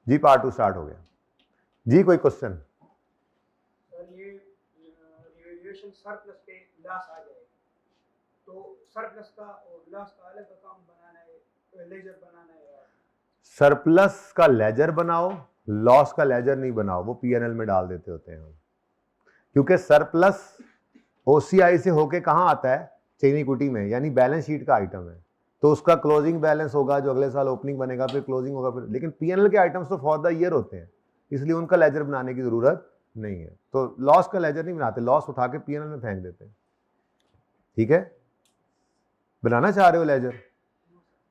जी part 2 start हो गया जी। कोई क्वेश्चन? सर ये रिवैल्यूएशन सरप्लस पे लॉस आ जाए तो सरप्लस का और लॉस का अलग अकाउंट बनाना है, लेजर बनाना है यार। सरप्लस का लेजर बनाओ, लॉस का लेजर नहीं बनाओ, वो पीएनएल में डाल देते होते हैं हम, क्योंकि सरप्लस ओसीआई से होके कहां आता है? चेन इक्विटी में, यानी बैलेंस शीट का आइटम है, तो उसका क्लोजिंग बैलेंस होगा जो अगले साल ओपनिंग बनेगा, फिर क्लोजिंग होगा, फिर लेकिन पीएनएल के आइटम्स तो फॉर द ईयर होते हैं, इसलिए उनका लेजर बनाने की जरूरत नहीं है। तो लॉस का लेजर नहीं बनाते, लॉस उठा के पीएनएल में फेंक देते हैं। ठीक है, बनाना चाह रहे हो लेजर?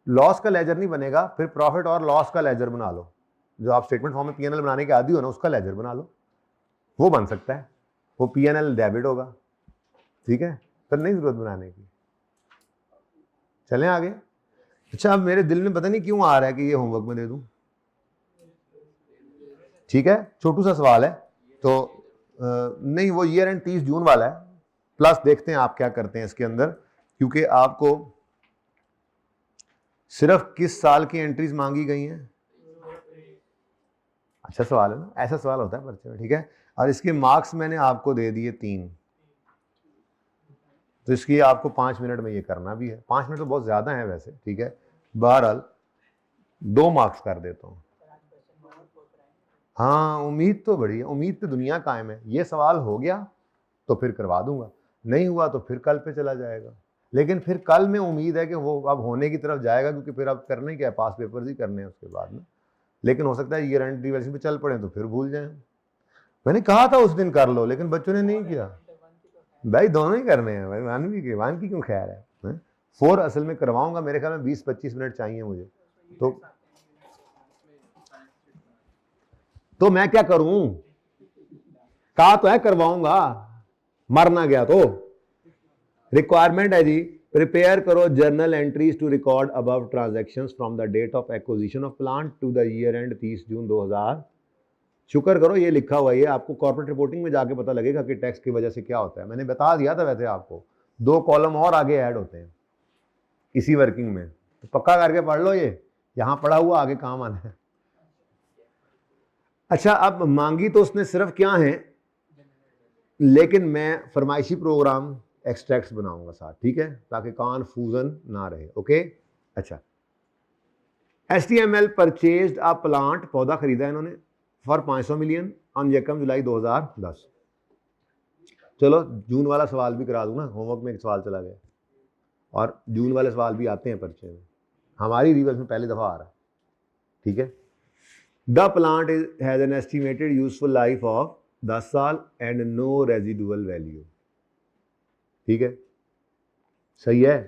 लॉस का लेजर नहीं बनेगा, फिर प्रॉफिट और लॉस का लेजर बना लो, जो आप स्टेटमेंट फॉर्म में पीएनएल बनाने के आदी हो ना, उसका लेजर बना लो, वो बन सकता है, वो पीएनएल डेबिट होगा। ठीक है, फिर नहीं जरूरत बनाने की। चलें आगे। अच्छा, अब मेरे दिल में पता नहीं क्यों आ रहा है कि ये होमवर्क में दे दूं। ठीक है, छोटू सा सवाल है, तो नहीं, वो ईयर एंड 30 जून वाला है, प्लस देखते हैं आप क्या करते हैं इसके अंदर, क्योंकि आपको सिर्फ किस साल की एंट्रीज मांगी गई हैं। अच्छा सवाल है ना, ऐसा सवाल होता है पर्चे में। ठीक है, और इसके मार्क्स मैंने आपको दे दिए 3, तो इसकी आपको 5 मिनट में ये करना भी है। 5 मिनट तो बहुत ज्यादा है वैसे। ठीक है, बहरहाल 2 मार्क्स कर देता हूँ। हाँ, उम्मीद तो बड़ी है, उम्मीद पे दुनिया कायम है। ये सवाल हो गया तो फिर करवा दूंगा, नहीं हुआ तो फिर कल पे चला जाएगा, लेकिन फिर कल में उम्मीद है कि वो अब होने की तरफ जाएगा, क्योंकि फिर अब करने क्या है, पास पेपर्स ही करने हैं उसके बाद में। लेकिन हो सकता है ईयर एंड रिवैल्यूएशन पे चल पड़े तो फिर भूल जाएं। मैंने कहा था उस दिन कर लो, लेकिन बच्चों ने नहीं किया। भाई दोनों ही करने हैं भाई, मान की क्यों खैर है। 4 असल में करवाऊंगा, मेरे ख्याल में 20-25 मिनट चाहिए मुझे, तो मैं क्या करूं? कहा तो है करवाऊंगा, मर ना गया तो। रिक्वायरमेंट है जी, प्रिपेयर करो journal entries to record above transactions from the date of acquisition of plant to the year end 30 June 2000। शुक्र करो ये लिखा हुआ है, आपको कॉर्पोरेट रिपोर्टिंग में जाके पता लगेगा कि टैक्स की वजह से क्या होता है। मैंने बता दिया था वैसे आपको, 2 कॉलम और आगे ऐड होते हैं इसी वर्किंग में, तो पक्का करके पढ़ लो, ये यहां पढ़ा हुआ आगे काम आना है। अच्छा, अब मांगी तो उसने सिर्फ क्या है, लेकिन मैं फरमाइशी प्रोग्राम एक्सट्रैक्ट्स बनाऊंगा साथ, ठीक है, ताकि कन्फ्यूजन ना रहे। ओके, अच्छा, HTML परचेज्ड अ प्लांट, पौधा खरीदा इन्होंने फॉर 500 मिलियन ऑन यकम जुलाई 2010। चलो जून वाला सवाल भी करा दूं ना, होमवर्क में एक सवाल चला गया, और जून वाले सवाल भी आते हैं पर्चे में, हमारी रिवर्स में पहली दफा आ रहा है। ठीक है, the plant has an estimated useful life of 10 साल एंड नो रेजिडुअल वैल्यू। ठीक है, सही है।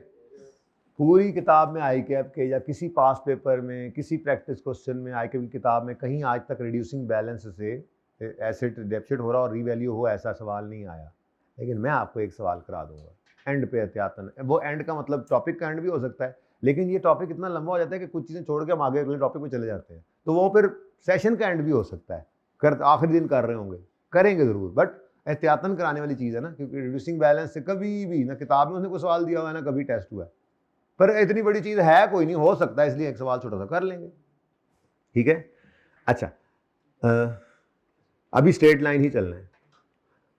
पूरी किताब में आई कैप के या किसी पास पेपर में, किसी प्रैक्टिस क्वेश्चन में, आई कैप की किताब में कहीं आज तक रिड्यूसिंग बैलेंस से एसेट डेफिसिट हो रहा और रीवैल्यू हो, ऐसा सवाल नहीं आया। लेकिन मैं आपको एक सवाल करा दूंगा एंड पे एहतियातन। वो एंड का मतलब टॉपिक का एंड भी हो सकता है, लेकिन ये टॉपिक इतना लंबा हो जाता है कि कुछ चीजें छोड़ के हम आगे अगले टॉपिक में चले जाते हैं, तो वो फिर सेशन का एंड भी हो सकता है, कर आखिरी दिन कर रहे होंगे, करेंगे जरूर, बट एहतियातन कराने वाली चीज है ना, क्योंकि रिड्यूसिंग बैलेंस से कभी भी ना किताब में उसने कोई सवाल दिया हुआ है ना कभी टेस्ट हुआ है, पर इतनी बड़ी चीज है कोई नहीं, हो सकता है, इसलिए एक सवाल छोटा सा कर लेंगे। ठीक है, अच्छा, अभी स्ट्रेट लाइन ही चलना है।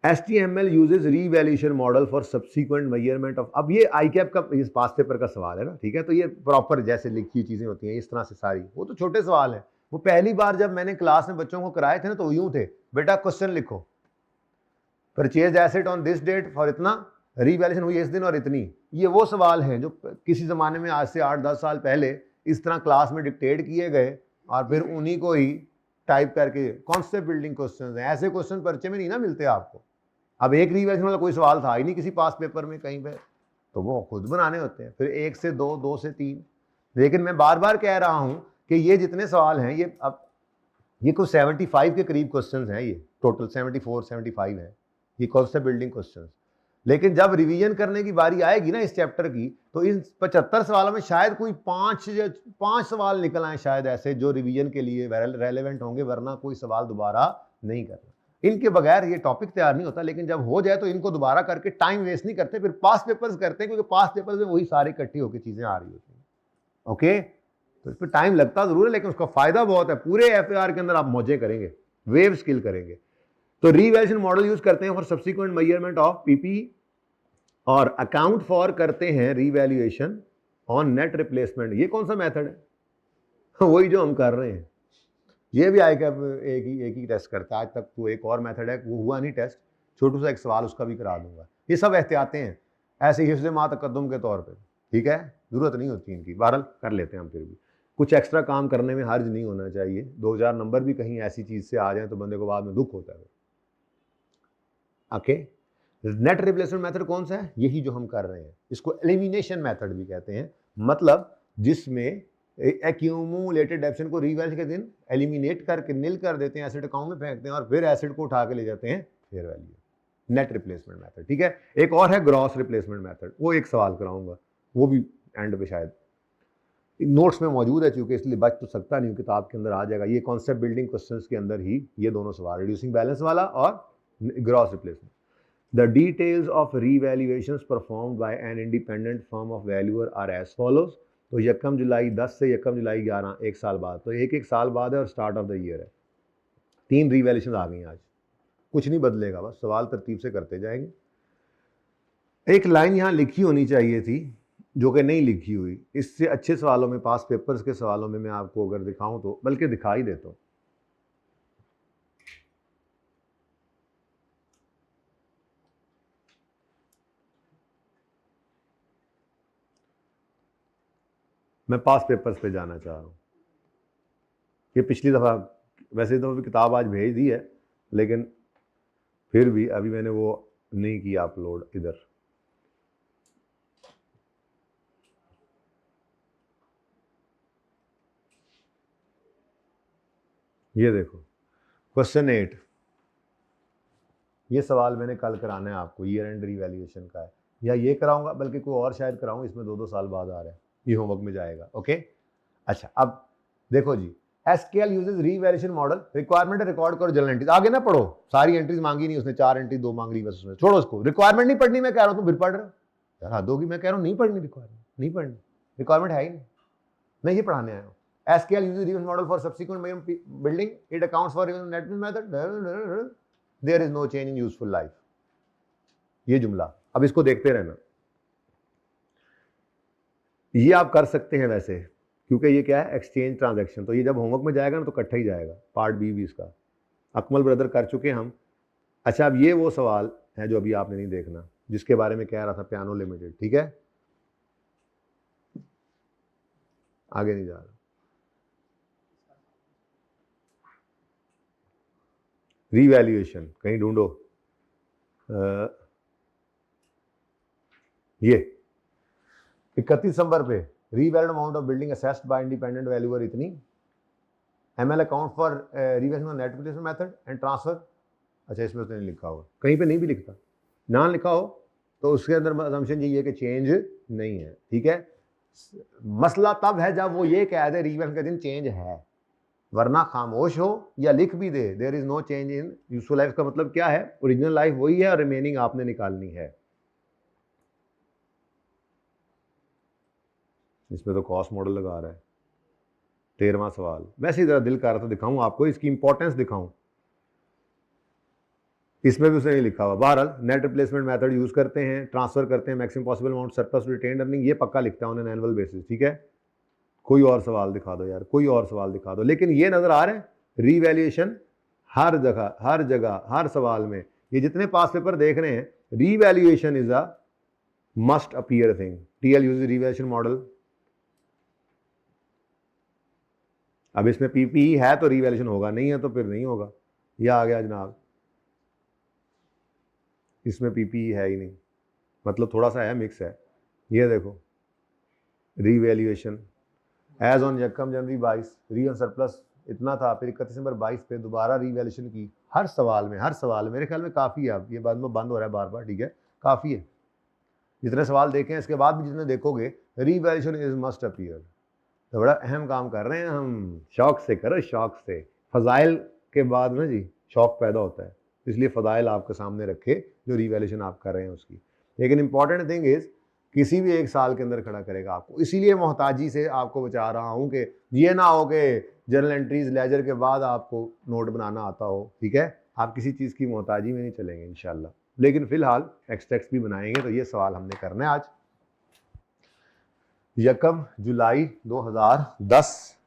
HTML uses revaluation model for subsequent measurement of, अब ये ICAP का इस पास पेपर का सवाल है ना, ठीक है, तो ये प्रॉपर जैसे लिखी हुई चीजें होती हैं इस तरह से सारी, वो तो छोटे सवाल है। वो पहली बार जब मैंने क्लास में बच्चों को कराए थे ना, तो यूं थे, बेटा क्वेश्चन लिखो, purchase asset on this date for इतना, रीवैल्यूएशन हुई इस दिन और इतनी। ये वो सवाल हैं जो किसी जमाने में आज से 8-10 साल पहले इस तरह क्लास में डिक्टेट किए गए, और फिर उन्हीं को ही टाइप करके कॉन्सेप्ट बिल्डिंग क्वेश्चन हैं। ऐसे क्वेश्चन पर्चे में नहीं ना मिलते आपको। अब एक रीवैल्यूएशन वाला कोई सवाल था ही नहीं किसी पास पेपर में कहीं पे, तो वो खुद बनाने होते हैं, फिर 1 से 2, 2 से 3। लेकिन मैं बार बार कह रहा हूं कि ये जितने सवाल हैं, ये अब ये कुछ 75 के करीब क्वेश्चंस हैं, ये टोटल 74-75 है ये कॉन्सेप्ट बिल्डिंग क्वेश्चंस। लेकिन जब रिवीजन करने की बारी आएगी ना इस चैप्टर की, तो इन 75 सवालों में शायद कोई 5 सवाल निकल आए शायद ऐसे जो रिवीजन के लिए रेलेवेंट होंगे, वरना कोई सवाल दोबारा नहीं करना। इनके बगैर ये टॉपिक तैयार नहीं होता, लेकिन जब हो जाए तो इनको दोबारा करके टाइम वेस्ट नहीं करते, फिर पास पेपर्स करते हैं, क्योंकि पास पेपर्स में वही सारी इकट्ठी होकर चीजें आ रही होती हैं। ओके, तो इस पर टाइम लगता ज़रूर है, लेकिन उसका फ़ायदा बहुत है। पूरे FAR के अंदर आप मौजें करेंगे, वेव स्किल करेंगे। तो रीवैल्यूएशन मॉडल यूज़ करते हैं for subsequent measurement of PP, और अकाउंट फॉर करते हैं रीवैल्यूएशन ऑन नेट रिप्लेसमेंट। ये कौन सा मेथड है? वही जो हम कर रहे हैं। ये भी ICAP एक ही टेस्ट करता है आज तक। तो एक और मेथड है, वो हुआ नहीं टेस्ट, छोटू सा एक सवाल उसका भी करा दूंगा। ये सब एहतियातें हैं ऐसे हिफ्ज़ मा तकद्दुम के तौर पे, ठीक है, ज़रूरत नहीं होती इनकी, बहरहाल कर लेते हैं हम। फिर भी कुछ एक्स्ट्रा काम करने में हर्ज नहीं होना चाहिए। 2000 नंबर भी कहीं ऐसी चीज़ से आ जाए तो बंदे को बाद में दुख होता है। ओके, नेट रिप्लेसमेंट मेथड कौन सा है? यही जो हम कर रहे हैं, इसको एलिमिनेशन मेथड भी कहते हैं। मतलब जिसमें एक्यूमुलेटेड डेप्शन को रीवैल्यूएशन के दिन एलिमिनेट करके निल कर देते हैं, एसेट अकाउंट में फेंकते हैं और फिर एसेट को उठा के ले जाते हैं fair value, net replacement method. ठीक है, एक और है ग्रॉस रिप्लेसमेंट मेथड, वो एक सवाल कराऊंगा, वो भी एंड पे शायद नोट्स में मौजूद है, चूंकि इसलिए बच तो सकता नहीं, किताब के अंदर आ जाएगा। ये कॉन्सेप्ट बिल्डिंग क्वेश्चंस के अंदर ही ये दोनों सवाल, रिड्यूसिंग बैलेंस वाला और gross replacement. The details of revaluations performed by an independent firm of valuer are as follows। तो यकम जुलाई 10 से यकम जुलाई 11, एक साल बाद, तो एक साल बाद है और स्टार्ट ऑफ द ईयर है। 3 रिवैल्यूएशन आ गई आज, कुछ नहीं बदलेगा, बस सवाल तरतीब से करते जाएंगे। एक लाइन यहाँ लिखी होनी चाहिए थी जो कि नहीं लिखी हुई। इससे अच्छे सवालों में, पास पेपर्स के सवालों में मैं आपको अगर दिखाऊं तो, बल्कि दिखा ही देता हूँ। मैं पास पेपर्स पे जाना चाह रहा हूँ। ये पिछली दफ़ा, वैसे तो भी किताब आज भेज दी है, लेकिन फिर भी अभी मैंने वो नहीं किया अपलोड इधर। ये देखो क्वेश्चन 8, ये सवाल मैंने कल कराना है आपको, ईयर एंड रिवैल्यूएशन का है, या ये कराऊंगा, बल्कि कोई और शायद कराऊं, इसमें 2-2 साल बाद आ रहा है, ये होमवर्क में जाएगा। ओके, अच्छा अब देखो जी, SQL uses revaluation model, requirement record करो जर्नल एंट्रीज। आगे ना पढ़ो, सारी एंट्रीज मांगी नहीं उसने, 4 एंट्री 2 मांग रही बस उसमें, छोड़ो उसको। रिक्वायरमेंट नहीं पढ़नी, मैं कह रहा हूं तुम फिर पढ़ रहे हो यार, हद होगी। मैं कह रहा हूं नहीं पढ़नी रिक्वायरमेंट, नहीं पढ़नी, रिक्वायरमेंट है ही नहीं, मैं ये पढ़ाने आया हूं। SQL uses revision model for subsequent building, it accounts for revision net method, there is no change in useful life। ये जुमला अब इसको देखते रहना, ये आप कर सकते हैं वैसे, क्योंकि ये क्या है, एक्सचेंज ट्रांजैक्शन। तो ये जब होमवर्क में जाएगा ना तो इकट्ठा ही जाएगा, पार्ट बी भी इसका। अकमल ब्रदर कर चुके हम। अच्छा, अब ये वो सवाल है जो अभी आपने नहीं देखना, जिसके बारे में कह रहा था पियानो लिमिटेड। ठीक है, आगे नहीं जा रहा। रीवैल्यूएशन कहीं ढूंढो, ये 31 दिसंबर पे revalued amount of building assessed bye independent valuer इतनी, ML account for revaluation of net replacement method and transfer. अच्छा, इसमें उसने नहीं लिखा होगा, कहीं पे नहीं भी लिखता, ना लिखा हो तो उसके अंदर असम्पशन यही है कि चेंज नहीं है। ठीक है, मसला तब है जब वो ये कह दे रिवैल्यूएशन के दिन चेंज है, वरना खामोश हो या लिख भी दे there is no change in useful life, का मतलब क्या है, ओरिजिनल लाइफ वही है और रिमेनिंग आपने निकालनी है। इसमें तो कॉस्ट मॉडल लगा रहा है। 13वां सवाल, वैसे ही जरा दिल कर रहा था दिखाऊं आपको, इसकी इंपॉर्टेंस दिखाऊं, इसमें भी उसने नहीं लिखा हुआ। बहरहाल नेट रिप्लेसमेंट मेथड यूज करते हैं, ट्रांसफर करते हैं maximum possible amount surplus to retained earning, ये पक्का लिखता है ऑन एन एनुअल बेसिस। ठीक है, कोई और सवाल दिखा दो यार, कोई और सवाल दिखा दो। लेकिन ये नजर आ रहा है, रीवैल्यूएशन हर जगह, हर जगह, हर सवाल में, ये जितने पास पेपर देख रहे हैं, revaluation is a must appear thing. TL use revaluation model. अब इसमें PPE है तो रीवैल्यूएशन होगा, नहीं है तो फिर नहीं होगा। यह आ गया जनाब, इसमें PPE है ही नहीं, मतलब थोड़ा सा है, मिक्स है। ये देखो रीवैल्यूएशन एज ऑन यकम जनवरी 22, रीऑन सरप्लस इतना था, फिर 31 दिसंबर 22 पे दोबारा रीवैल्यूएशन की। हर सवाल में, हर सवाल में मेरे ख्याल में काफ़ी है। अब ये बाद में बंद हो रहा है बार बार, ठीक है, काफ़ी है। जितने सवाल देखे हैं, इसके बाद भी जितने देखोगे, रीवैल्यूएशन इज मस्ट अपीयर। तो बड़ा अहम काम कर रहे हैं हम, शौक से करो, शौक से। फ़ज़ाइल के बाद ना जी शौक पैदा होता है, इसलिए फ़ज़ाइल आपके सामने रखे जो रीवैल्यूएशन आप कर रहे हैं उसकी। लेकिन इंपॉर्टेंट थिंग इज़ किसी भी एक साल के अंदर खड़ा करेगा आपको। इसीलिए मोहताजी से आपको बचा रहा हूं कि ये ना हो कि जर्नल एंट्रीज लेजर के बाद आपको नोट बनाना आता हो, ठीक है। आप किसी चीज़ की मोहताजी में नहीं चलेंगे इंशाल्लाह। लेकिन फिलहाल एक्सट्रैक्ट्स भी बनाएंगे, तो ये सवाल हमने करना है आज। 1 जुलाई 2010।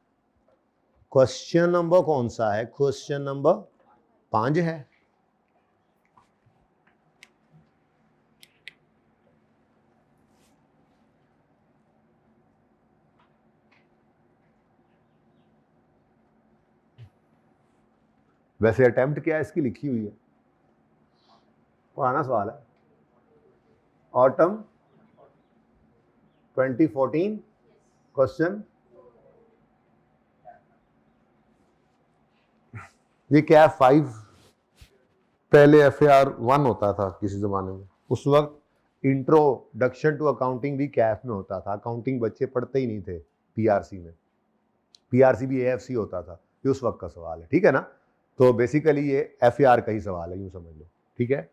क्वेश्चन नंबर कौन सा है? क्वेश्चन नंबर 5 है। वैसे अटेम्प्ट क्या है इसकी लिखी हुई है, पुराना सवाल है। ऑटम 2014। क्वेश्चन ये क्या? 5 पहले FAR 1 होता था किसी ज़माने में। उस वक्त इंट्रोडक्शन टू अकाउंटिंग भी कैफ में होता था। अकाउंटिंग बच्चे पढ़ते ही नहीं थे PRC में। PRC भी AFC होता था। ये उस वक्त का सवाल है, ठीक है ना। तो बेसिकली ये FAR का ही सवाल है, यूं समझ लो, ठीक है।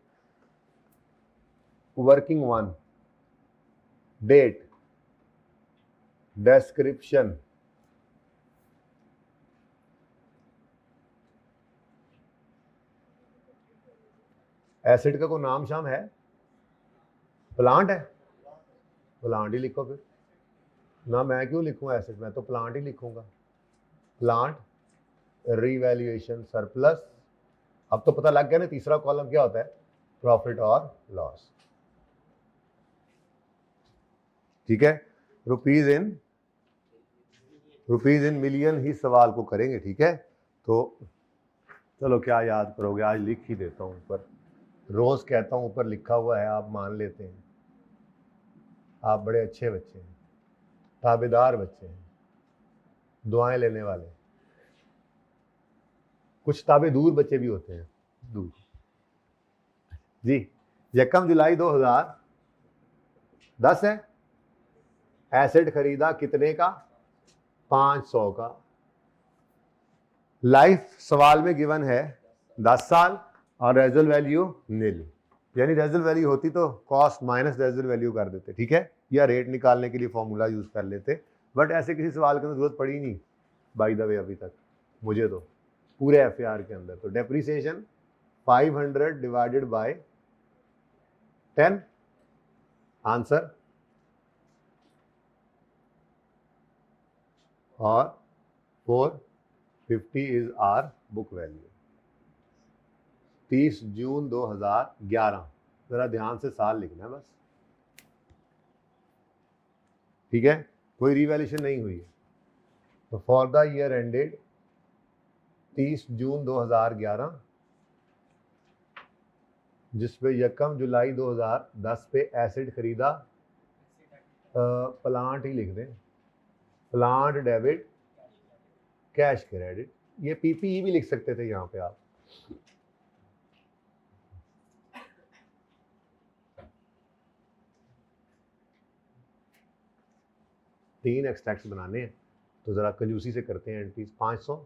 वर्किंग 1, डेट, डिस्क्रिप्शन, एसिड का कोई नाम शाम है? प्लांट है, प्लांट ही लिखो फिर ना। मैं क्यों लिखूं एसिड? मैं तो प्लांट ही लिखूंगा। Plant revaluation surplus. अब तो पता लग गया ना तीसरा कॉलम क्या होता है? प्रॉफिट और लॉस, ठीक है। रुपीज इन मिलियन ही सवाल को करेंगे, ठीक है। तो चलो क्या याद करोगे, आज लिख ही देता हूं ऊपर। रोज कहता हूं ऊपर लिखा हुआ है, आप मान लेते हैं। आप बड़े अच्छे बच्चे हैं, ताबेदार बच्चे हैं, दुआएं लेने वाले। कुछ ताबे दूर बच्चे भी होते हैं, दूर जी। 1 जुलाई 2010 है। एसेट खरीदा कितने का? 500 का। लाइफ सवाल में गिवन है 10 साल और रेजल वैल्यू नील। यानी रेजल वैल्यू होती तो कॉस्ट माइनस रेजल वैल्यू कर देते, ठीक है, या रेट निकालने के लिए फॉर्मूला यूज कर लेते। बट ऐसे किसी सवाल की जरूरत पड़ी नहीं बाय द वे अभी तक मुझे, तो पूरे FAR के अंदर। तो डेप्रीसिएशन 500 डिवाइडेड बाय 10, आंसर, और 450 इज आर बुक वैल्यू। 30 जून 2011। जरा ध्यान से साल लिखना है बस, ठीक है। कोई रिवैल्यूएशन नहीं हुई है। तो फॉर द ईयर एंडेड 30 जून 2011, जिसपे 1 जुलाई 2010 पे एसिड खरीदा। प्लांट ही लिख दें, प्लांट डेबिट कैश क्रेडिट। ये PPE भी लिख सकते थे यहाँ पे आप। तीन एक्सट्रैक्ट्स बनाने हैं, तो ज़रा कंजूसी से करते हैं entries. 500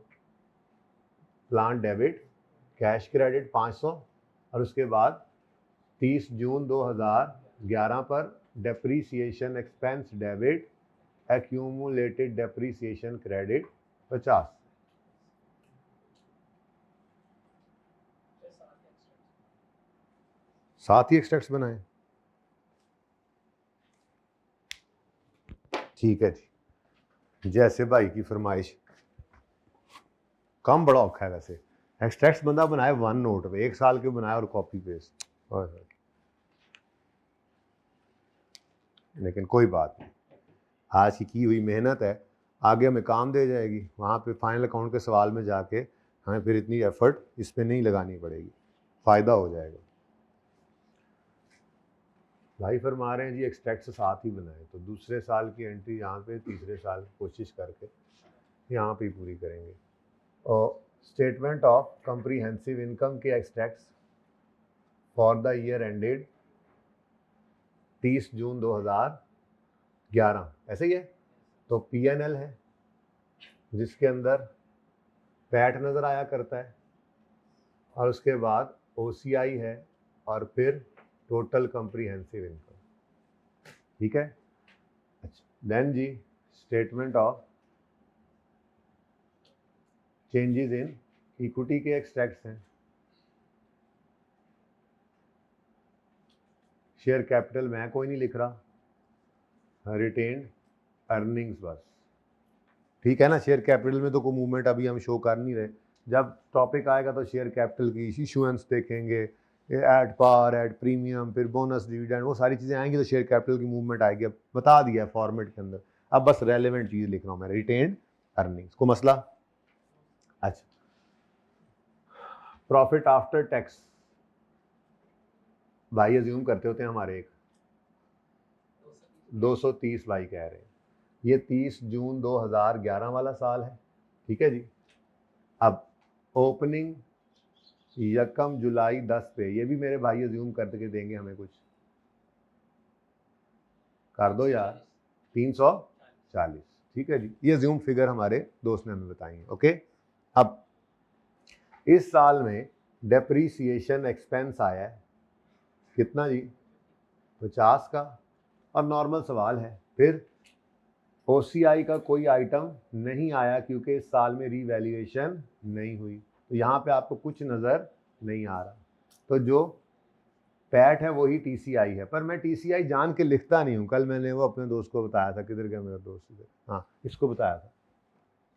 plant debit cash credit 500, और उसके बाद 30 जून 2011 पर depreciation expense debit accumulated depreciation credit 50। सात ही एक्सट्रैक्ट्स बनाए, ठीक है जी, जैसे भाई की फरमाइश। कम बड़ा औखा है वैसे। एक्सट्रैक्ट्स बंदा बनाए 1 नोट पे, 1 साल के बनाए और कॉपी पेस्ट, लेकिन कोई बात नहीं, आज की हुई मेहनत है आगे हमें काम दे जाएगी। वहाँ पे फाइनल अकाउंट के सवाल में जाके हमें फिर इतनी एफर्ट इस पर नहीं लगानी पड़ेगी, फ़ायदा हो जाएगा। भाई फरमा रहे हैं जी एक्सट्रैक्ट साथ ही बनाए, तो दूसरे साल की एंट्री यहाँ पे तीसरे साल कोशिश करके यहाँ पे पूरी करेंगे। और स्टेटमेंट ऑफ कंप्रीहेंसिव इनकम के extracts for the year ended 30 जून 2011, ऐसे ही है। तो PNL है जिसके अंदर पैट नज़र आया करता है, और उसके बाद OCI है, और फिर टोटल कंप्रीहेंसिव इनकम। ठीक है। अच्छा, देन जी statement of changes in equity के एक्सट्रैक्ट्स हैं। शेयर कैपिटल मैं कोई नहीं लिख रहा, रिटेन्ड अर्निंग्स बस, ठीक है ना। शेयर कैपिटल में तो कोई मूवमेंट अभी हम शो कर नहीं रहे, जब टॉपिक आएगा तो शेयर कैपिटल की इशुएंस देखेंगे, एड पार, एड प्रीमियम, फिर बोनस, डिविडेंड, वो सारी चीज़ें आएंगी तो शेयर कैपिटल की मूवमेंट आएगी। अब बता दिया है फॉर्मेट के अंदर, अब बस रेलेवेंट चीज़ लिख रहा हूँ मैं, रिटेन्ड अर्निंग्स को मसला। अच्छा, प्रॉफिट आफ्टर टैक्स भाई अज्यूम करते होते हैं हमारे एक 230 भाई कह रहे हैं, ये 30 जून 2011 वाला साल है, ठीक है जी। अब ओपनिंग यकम जुलाई 10 पे, ये भी मेरे भाई अज्यूम करके देंगे हमें कुछ, कर दो यार, 340, ठीक है जी। ये अज्यूम फिगर हमारे दोस्त ने हमें बताई है, ओके। अब इस साल में डेप्रीसिएशन एक्सपेंस आया है कितना जी, 50 का, और नॉर्मल सवाल है फिर OCI का कोई आइटम नहीं आया क्योंकि इस साल में रीवैल्यूएशन नहीं हुई, तो यहाँ पे आपको कुछ नज़र नहीं आ रहा, तो जो पैट है वही TCI है। पर मैं TCI जान के लिखता नहीं हूँ, कल मैंने वो अपने दोस्त को बताया था, किधर गया मेरा दोस्त, इधर, हाँ इसको बताया था।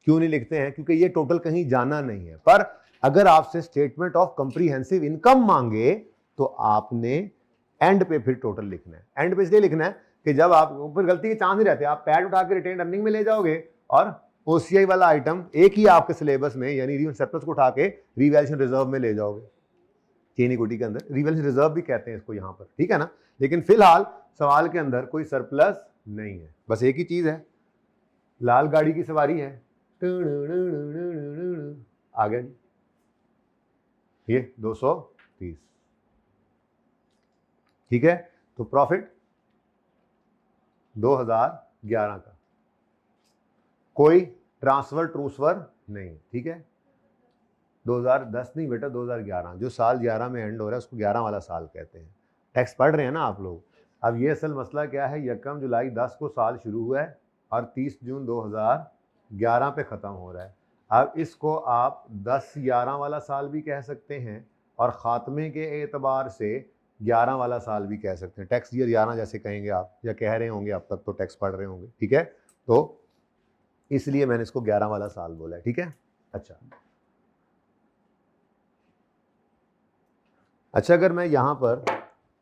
क्यों नहीं लिखते हैं, क्योंकि ये टोटल कहीं जाना नहीं है। पर अगर आपसे स्टेटमेंट ऑफ कंप्रीहेंसिव इनकम मांगे तो आपने एंड पे फिर टोटल लिखना है। एंड पे इसलिए लिखना है कि जब आप ऊपर गलती के चांस नहीं रहते, आप पैड उठा के रिटेन अर्निंग में ले जाओगे और OCI वाला आइटम एक ही आपके सिलेबस में, यानी सरप्लस को उठा के रीवैल्यूएशन रिजर्व में ले जाओगे। चेन इक्विटी के अंदर रीवैल्यूएशन रिजर्व भी कहते हैं इसको यहाँ पर, ठीक है ना। लेकिन फिलहाल सवाल के अंदर कोई सरप्लस नहीं है, बस एक ही चीज है, लाल गाड़ी की सवारी है, आ गया जी ये 230, ठीक है। तो प्रॉफिट 2011 का, कोई ट्रांसफर नहीं, ठीक है। 2010 नहीं बेटा, 2011, जो साल 11 में एंड हो रहा है उसको 11 वाला साल कहते हैं। टैक्स पढ़ रहे हैं ना आप लोग। अब ये असल मसला क्या है, यकम जुलाई 10 को साल शुरू हुआ है और 30 जून 2011 पे ख़त्म हो रहा है। अब इसको आप 10-11 वाला साल भी कह सकते हैं और ख़ात्मे के एतबार से 11 वाला साल भी कह सकते हैं। टैक्स ईयर 11 जैसे कहेंगे आप, या कह रहे होंगे, अब तक तो टैक्स पढ़ रहे होंगे, ठीक है। तो इसलिए मैंने इसको 11 वाला साल बोला है, ठीक है। अच्छा, अगर मैं यहाँ पर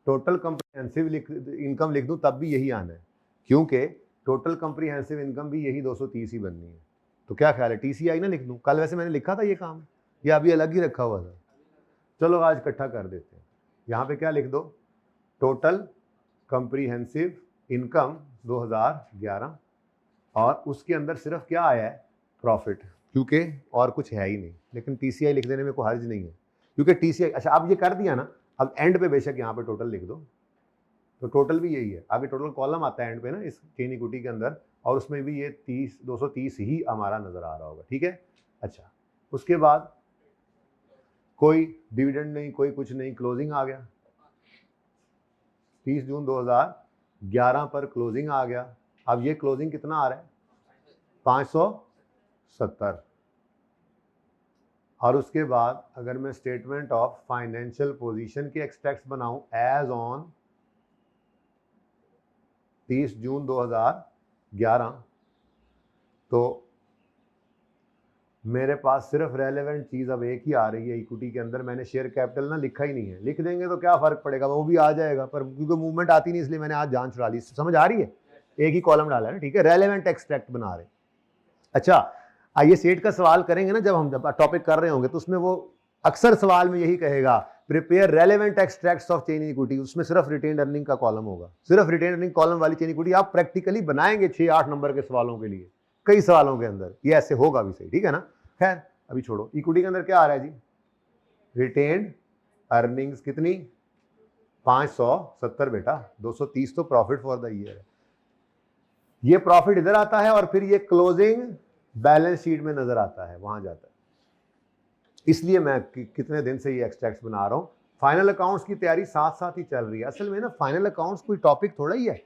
टोटल कंप्रीहेंसिव इनकम लिख दूँ तब भी यही आना है, क्योंकि टोटल कंप्रीहेंसिव इनकम भी यही 230 ही बननी है। तो क्या ख्याल है, TCI ना लिख दूँ? कल वैसे मैंने लिखा था ये काम, या अभी अलग ही रखा हुआ था? चलो आज इकट्ठा कर देते हैं। यहाँ पे क्या लिख दो, टोटल कंप्रीहेंसिव इनकम 2011, और उसके अंदर सिर्फ क्या आया है, प्रॉफिट, क्योंकि और कुछ है ही नहीं। लेकिन TCI लिख देने में कोई हर्ज नहीं है, क्योंकि TCI, अच्छा अब ये कर दिया ना, अब एंड पे बेशक यहाँ पे टोटल लिख दो, तो टोटल भी यही है। आगे टोटल कॉलम आता है एंड पे ना इस चेन इक्विटी के अंदर, और उसमें भी ये 230 ही हमारा नजर आ रहा होगा, ठीक है। अच्छा, उसके बाद कोई डिविडेंड नहीं, कोई कुछ नहीं, क्लोजिंग आ गया 30 जून 2011 पर क्लोजिंग आ गया। अब ये क्लोजिंग कितना आ रहा है, 570। और उसके बाद अगर मैं स्टेटमेंट ऑफ फाइनेंशियल पोजीशन के एक्सट्रैक्ट्स बनाऊं एज ऑन 30 जून 2011, तो मेरे पास सिर्फ रेलेवेंट चीज़ अब एक ही आ रही है इक्विटी के अंदर। मैंने शेयर कैपिटल ना लिखा ही नहीं है, लिख देंगे तो क्या फ़र्क पड़ेगा, वो भी आ जाएगा, पर क्योंकि मूवमेंट आती नहीं इसलिए मैंने आज जान छुड़ा ली। समझ आ रही है, एक ही कॉलम डाला है ना, ठीक है। रेलेवेंट एक्सट्रैक्ट बना रहे। अच्छा, आइए सेट का सवाल करेंगे ना, जब हम टॉपिक कर रहे होंगे तो उसमें वो अक्सर सवाल में यही कहेगा, prepare relevant extracts of chain equity. उसमें सिर्फ रिटेन अर्निंग का कॉलम होगा, सिर्फ रिटेन अर्निंग कॉलम वाली चेन इक्विटी आप प्रैक्टिकली बनाएंगे 6-8 नंबर के सवालों के लिए, कई सवालों के अंदर ये ऐसे होगा भी सही, ठीक है ना। खैर अभी छोड़ो, इक्विटी के अंदर क्या आ रहा है जी, रिटेन अर्निंग्स कितनी, 570 बेटा, 230 तो प्रॉफिट फॉर द ईयर है। ये प्रॉफिट इधर आता है और फिर ये क्लोजिंग बैलेंस शीट में नजर आता है, वहां जाता है। इसलिए मैं कितने दिन से ये एक्सट्रैक्ट्स बना रहा हूं। फाइनल अकाउंट्स की तैयारी साथ साथ ही चल रही है। असल में ना फाइनल अकाउंट्स कोई टॉपिक थोड़ा ही है,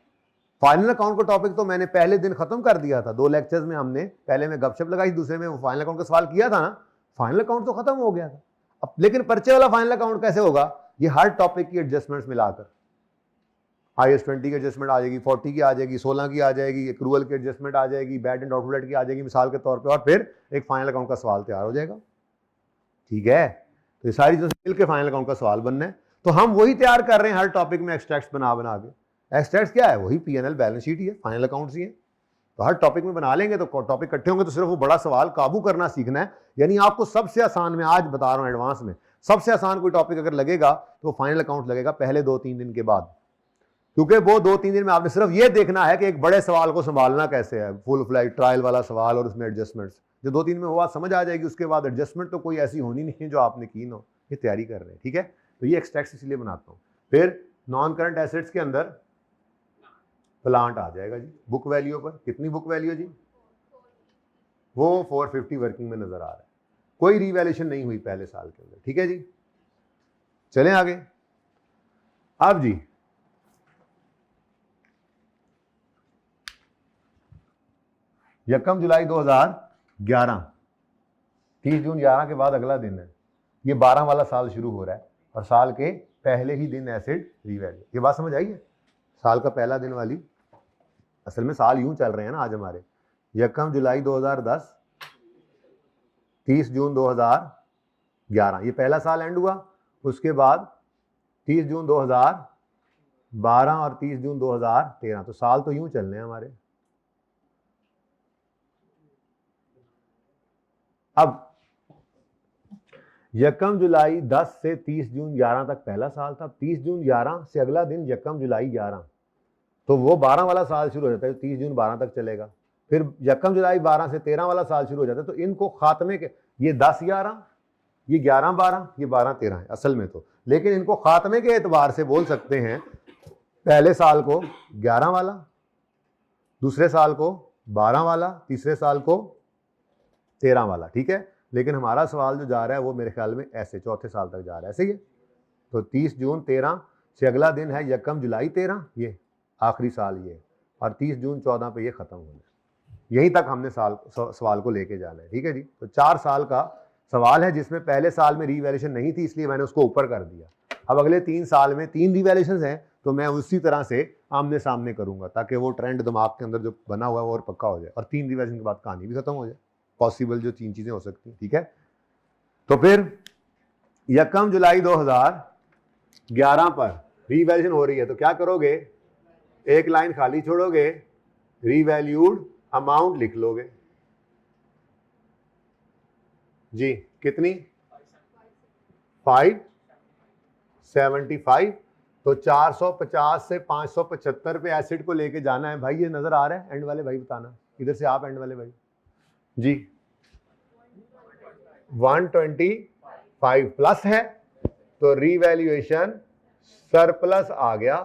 फाइनल अकाउंट का टॉपिक तो मैंने पहले दिन खत्म कर दिया था, 2 लेक्चर्स में हमने, पहले में गपशप लगाई, दूसरे में फाइनल अकाउंट का सवाल किया था ना, फाइनल अकाउंट तो खत्म हो गया था। अब लेकिन पर्चे वाला फाइनल अकाउंट कैसे होगा, ये हर टॉपिक की एडजस्टमेंट्स मिलाकर IAS 20 की एडजस्टमेंट आ जाएगी, 40 की आ जाएगी, 16 की आ जाएगी, एक्रूअल की एडजस्टमेंट आ जाएगी, बैड एंड आउटलेट की आ जाएगी मिसाल के तौर पे, और फिर एक फाइनल अकाउंट का सवाल तैयार हो जाएगा। ठीक है, तो ये सारी चीज़ों से मिलकर फाइनल अकाउंट का सवाल बनना है। तो हम वही तैयार कर रहे हैं हर टॉपिक में एक्सट्रैक्ट्स बना बना के। एक्सट्रैक्ट्स क्या है, वही P&L बैलेंस शीट ही है, फाइनल अकाउंट्स ही है। तो हर टॉपिक में बना लेंगे तो टॉपिक इकट्ठे होंगे तो सिर्फ वो बड़ा सवाल काबू करना सीखना है। यानी आपको सबसे आसान, मैं आज बता रहा हूँ एडवांस में, सबसे आसान कोई टॉपिक अगर लगेगा तो फाइनल अकाउंट लगेगा पहले 2-3 दिन के बाद, क्योंकि वो 2-3 दिन में आपने सिर्फ ये देखना है कि एक बड़े सवाल को संभालना कैसे है, फुल फ्लैग ट्रायल वाला सवाल और उसमें एडजस्टमेंट्स। जो 2-3 में वो बात समझ आ जाएगी, उसके बाद एडजस्टमेंट तो कोई ऐसी होनी नहीं है जो आपने की ना हो, ये तैयारी कर रहे हैं। ठीक है, तो ये एक्सट्रैक्ट्स इसलिए बनाता हूँ। फिर नॉन करंट एसेट्स के अंदर प्लांट आ जाएगा जी, बुक वैल्यू पर। कितनी बुक वैल्यू जी, वो 450 वर्किंग में नजर आ रहा है, कोई रिवैल्यूएशन नहीं हुई पहले साल के अंदर। ठीक है जी, चलें आगे। अब जी यकम जुलाई 2011, 30 जून 11 के बाद अगला दिन है, ये 12 वाला साल शुरू हो रहा है और साल के पहले ही दिन एसेट रीवैल्यू। ये बात समझ आई है, साल का पहला दिन वाली, असल में साल यूं चल रहे हैं ना आज हमारे, यकम जुलाई 2010, 30 जून 2011, ये पहला साल एंड हुआ। उसके बाद 30 जून 2012 और 30 जून 2013, तो साल तो यूं चलने हैं हमारे। अब यकम जुलाई 10 से 30 जून 11 तक पहला साल था, 30 जून 11 से अगला दिन यकम जुलाई 11, तो वो 12 वाला साल शुरू हो जाता है, 30 जून 12 तक चलेगा। फिर यकम जुलाई 12 से 13 वाला साल शुरू हो जाता है, तो इनको खात्मे के, ये 10-11, ये 11-12, ये 12-13 है असल में तो, लेकिन इनको खात्मे के एतबार से बोल सकते हैं, पहले साल को 11 वाला, दूसरे साल को 12 वाला, तीसरे साल को 13 वाला। ठीक है, लेकिन हमारा सवाल जो जा रहा है वो मेरे ख्याल में ऐसे चौथे साल तक जा रहा है, सही है। तो 30 जून 13 से अगला दिन है यकम जुलाई 13, ये आखिरी साल ये, और 30 जून 14 पे ये खत्म होना है। यहीं तक हमने सवाल को लेके जाना है। ठीक है जी, तो 4 साल का सवाल है जिसमें पहले साल में रीवैल्यूएशन नहीं थी, इसलिए मैंने उसको ऊपर कर दिया। अब अगले 3 साल में 3 रीवैल्यूएशन हैं, तो मैं उसी तरह से आमने सामने करूंगा ताकि वो ट्रेंड दिमाग के अंदर जो बना हुआ है वो और पक्का हो जाए, और 3 रिवैल्यूएशन के बाद कहानी भी खत्म हो जाए। पॉसिबल जो 3 चीजें हो सकती हैं। ठीक है, तो फिर यकम जुलाई 2011 पर रीवैल्यूएशन हो रही है, तो क्या करोगे, एक लाइन खाली छोड़ोगे, रीवैल्यूड अमाउंट लिख लोगे जी। कितनी, 575, तो 450 से 575 पे एसिड को लेके जाना है भाई। ये नजर आ रहा है एंड वाले भाई, बताना इधर से आप एंड वाले भाई जी। 125 प्लस है तो रीवैल्यूएशन सरप्लस आ गया,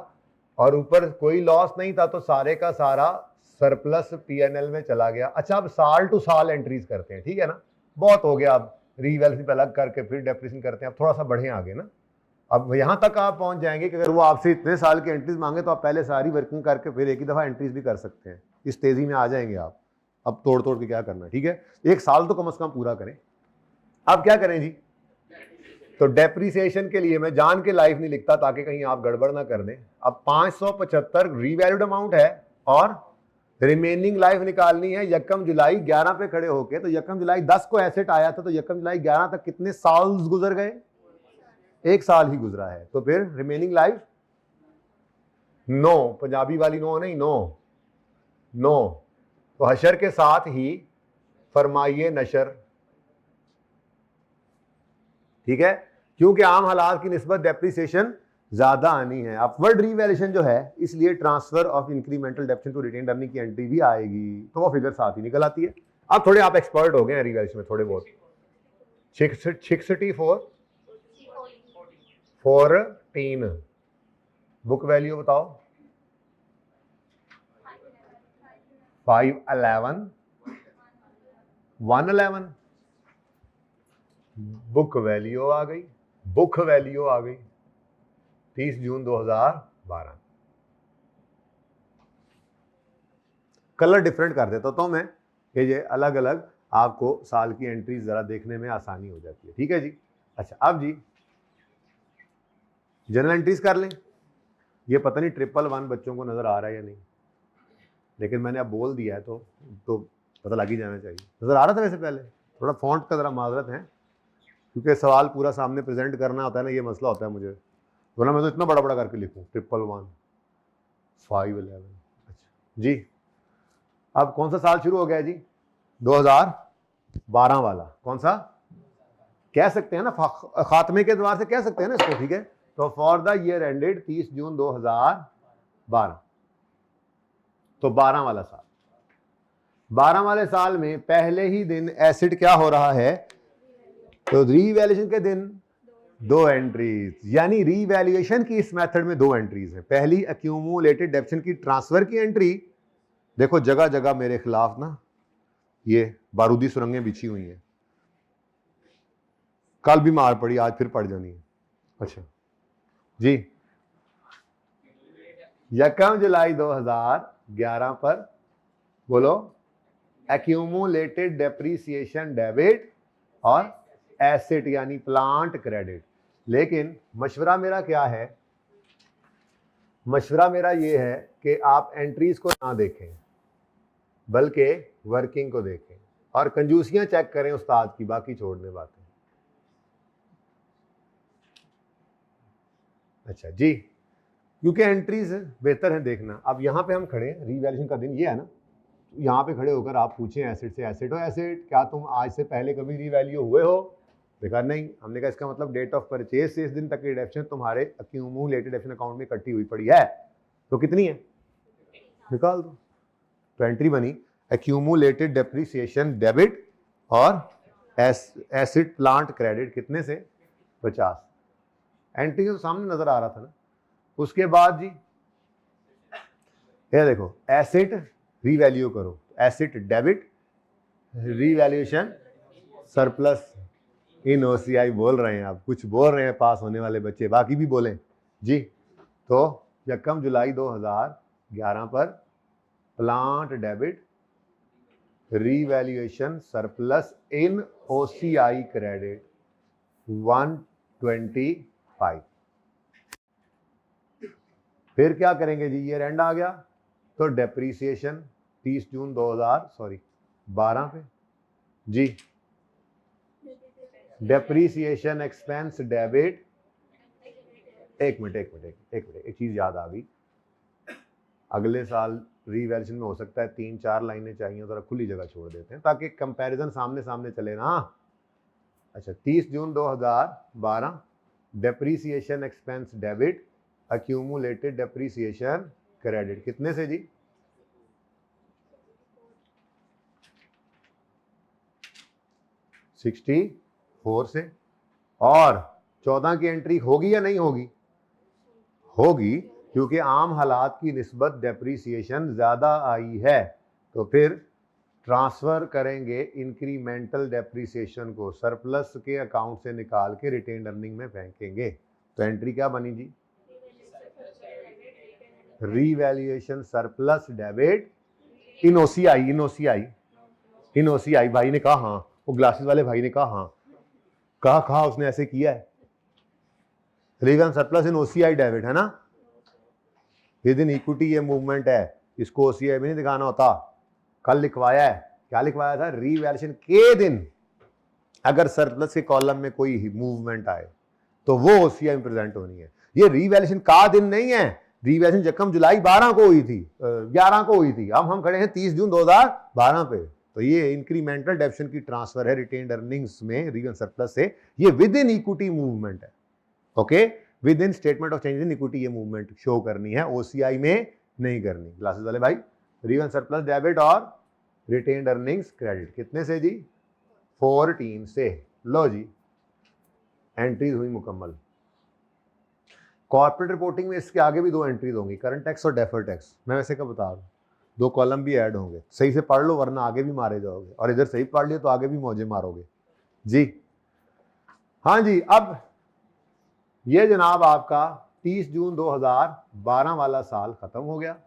और ऊपर कोई लॉस नहीं था तो सारे का सारा सरप्लस P&L में चला गया। अच्छा, अब साल टू साल एंट्रीज करते हैं, ठीक है ना, बहुत हो गया। अब रीवैल्यूएशन पे अलग करके फिर डेप्रिसिएशन करते हैं, अब थोड़ा सा बढ़े आगे ना। अब यहां तक आप पहुंच जाएंगे कि अगर वो आपसे इतने साल की एंट्रीज मांगे तो आप पहले सारी वर्किंग करके फिर एक ही दफा एंट्रीज भी कर सकते हैं। इस तेजी में आ जाएंगे आप। अब तोड़ तोड़ के क्या करना है, ठीक है, एक साल तो कम से कम पूरा करें। अब क्या करें जी, तो डेप्रिसिएशन के लिए मैं जान के लाइफ नहीं लिखता ताकि कहीं आप गड़बड़ ना कर दें। अब 575 रीवैल्यूड अमाउंट है और रिमेनिंग लाइफ निकालनी है यकम जुलाई 11 पे खड़े होके। तो यकम जुलाई 10 को एसेट आया था, तो यकम जुलाई 11 तक कितने साल गुजर गए, 1 साल ही गुजरा है। तो फिर रिमेनिंग लाइफ 9, पंजाबी वाली 9 नहीं, 9, तो हशर के साथ ही फरमाइए नशर। ठीक है, क्योंकि आम हालात की निस्बत डेप्रिसिएशन ज्यादा आनी है। अपवर्ड रीवैल्यूएशन जो है, इसलिए transfer of incremental depreciation to retained earning की एंट्री भी आएगी, तो वो फिगर साथ ही निकल आती है। अब थोड़े आप एक्सपर्ट हो गए हैं रीवैल्यूएशन में, थोड़े बहुत। 64 बुक वैल्यू बताओ, 511 111 बुक वैल्यू आ गई, बुक वैल्यू आ गई 30 जून 2012। कलर डिफरेंट कर देता तो मैं कि ये अलग अलग आपको साल की एंट्रीज ज़रा देखने में आसानी हो जाती है। ठीक है जी। अच्छा अब जी जनरल एंट्रीज कर लें। ये पता नहीं 111 बच्चों को नज़र आ रहा है या नहीं, लेकिन मैंने अब बोल दिया है तो पता लग ही जाना चाहिए। नज़र आ रहा था वैसे पहले, थोड़ा फॉन्ट का ज़रा माजरत है क्योंकि सवाल पूरा सामने प्रेजेंट करना होता है ना, ये मसला होता है मुझे, वरना मैं तो इतना बड़ा बड़ा करके लिखूँ 111 511। अच्छा जी, अब कौन सा साल शुरू हो गया जी? 2012 वाला। कौन सा कह सकते हैं ना, खात्मे के द्वार से कह सकते हैं ना इसको। ठीक है, तो फॉर द ईयर एंडेड 30 जून 2012, तो 12 वाला साल। 12 वाले साल में पहले ही दिन एसिड क्या हो रहा है? तो रीवैल्यूएशन के दिन 2 एंट्रीज, यानी रीवैल्यूएशन की इस मेथड में 2 एंट्रीज हैं। पहली एक्यूमुलेटेड डेप्शन की ट्रांसफर की एंट्री, देखो जगह जगह मेरे खिलाफ ना ये बारूदी सुरंगें बिछी हुई हैं, कल भी मार पड़ी, आज फिर पड़ जानी है। अच्छा जी, 1 जुलाई 2011 पर बोलो एक्यूमुलेटेड डेप्रीसिएशन डेबिट और एसेट यानी प्लांट क्रेडिट। लेकिन मशवरा मेरा क्या है? मशवरा मेरा ये है कि आप एंट्रीज को ना देखें बल्कि वर्किंग को देखें और कंजूसियां चेक करें उस्ताद की, बाकी छोड़ने बातें। अच्छा जी, क्योंकि एंट्रीज बेहतर है देखना। अब यहाँ पे हम खड़े हैं, रीवैल्यूएशन का दिन ये है ना, यहाँ पे खड़े होकर आप पूछें एसेट से, एसेट हो एसेट, क्या तुम आज से पहले कभी रीवैल्यू हुए हो? देखा नहीं। हमने कहा इसका मतलब डेट ऑफ परचेज से इस दिन तक की डिडक्शन तुम्हारे एक्यूमुलेटेड डिडक्शन अकाउंट में इकट्ठी हुई पड़ी है, तो कितनी है निकाल दो। तो एंट्री बनी एक्यूमुलेटेड डेप्रीसिएशन डेबिट और एसिड प्लांट क्रेडिट, कितने से? 50। एंट्री तो सामने नजर आ रहा था ना। उसके बाद जी ये देखो एसेट रीवैल्यू करो, एसेट डेबिट रीवैल्यूएशन सरप्लस इन ओसीआई। बोल रहे हैं आप, कुछ बोल रहे हैं पास होने वाले बच्चे, बाकी भी बोलें जी। तो 1 जुलाई 2011 पर प्लांट डेबिट रीवैल्यूएशन सरप्लस इन ओसीआई क्रेडिट 125। फिर क्या करेंगे जी? ईयर एंड आ गया तो डेप्रीसिएशन 30 जून 2012 पे जी, डेप्रीसिएशन एक्सपेंस डेबिट। एक मिनट एक चीज याद आ गई। अगले साल रीवैल्यूएशन में हो सकता है 3-4 लाइनें चाहिए, जरा खुली जगह छोड़ देते हैं ताकि कंपैरिजन सामने सामने चले ना। अच्छा, 30 जून 2012 depreciation expense debit accumulated depreciation credit, कितने से जी? 64 से। और 14 की एंट्री होगी या नहीं होगी? होगी, क्योंकि आम हालात की निस्बत डेप्रीसिएशन ज़्यादा आई है, तो फिर ट्रांसफ़र करेंगे इंक्रीमेंटल डेप्रीसिएशन को, सरप्लस के अकाउंट से निकाल के रिटेन अर्निंग में फेंकेंगे। तो एंट्री क्या बनी जी? Revaluation surplus debit in OCI. भाई ने कहा हाँ, वो ग्लासेस वाले भाई ने कहा हाँ, कहा उसने ऐसे किया है। रीवैल्यूएशन सरप्लस इन ओसीआई डेबिट है ना, विद इन इक्विटी ये मूवमेंट है, इसको ओसीआई में नहीं दिखाना होता। कल लिखवाया है, क्या लिखवाया था? रीवैल्यूएशन के दिन अगर सरप्लस के कॉलम में कोई मूवमेंट आए तो वो ओसीआई में प्रेजेंट होनी है। ये रीवैल्यूएशन का दिन नहीं है, रीवैल्यूएशन 1 जुलाई 12 को हुई थी, 11 को हुई थी। अब हम खड़े हैं 30 जून 2012 पे। तो ये इंक्रीमेंटल डेप्शन की ट्रांसफर है रिटेन्ड अर्निंग्स में रीवैल्यूएशन सरप्लस से, ये विद इन इक्विटी मूवमेंट है। Okay, with in statement of change in equity ये मूवमेंट शो करनी है, ओसीआई में नहीं करनी। ग्लासेस वाले भाई, रीवैल्यूएशन सरप्लस डेबिट और रिटेन्ड अर्निंग्स क्रेडिट कितने से जी? 14 से। लो जी, एंट्रीज हुई मुकम्मल। कॉर्पोरेट रिपोर्टिंग में इसके आगे भी 2 एंट्रीज होंगी, करंट टैक्स और डेफर्ड टैक्स। मैं वैसे क्या बता दूं, 2 कॉलम भी ऐड होंगे। सही से पढ़ लो वरना आगे भी मारे जाओगे, और इधर सही पढ़ लियो तो आगे भी मौजे मारोगे जी। हाँ जी, अब ये जनाब आपका 30 जून 2012 वाला साल खत्म हो गया।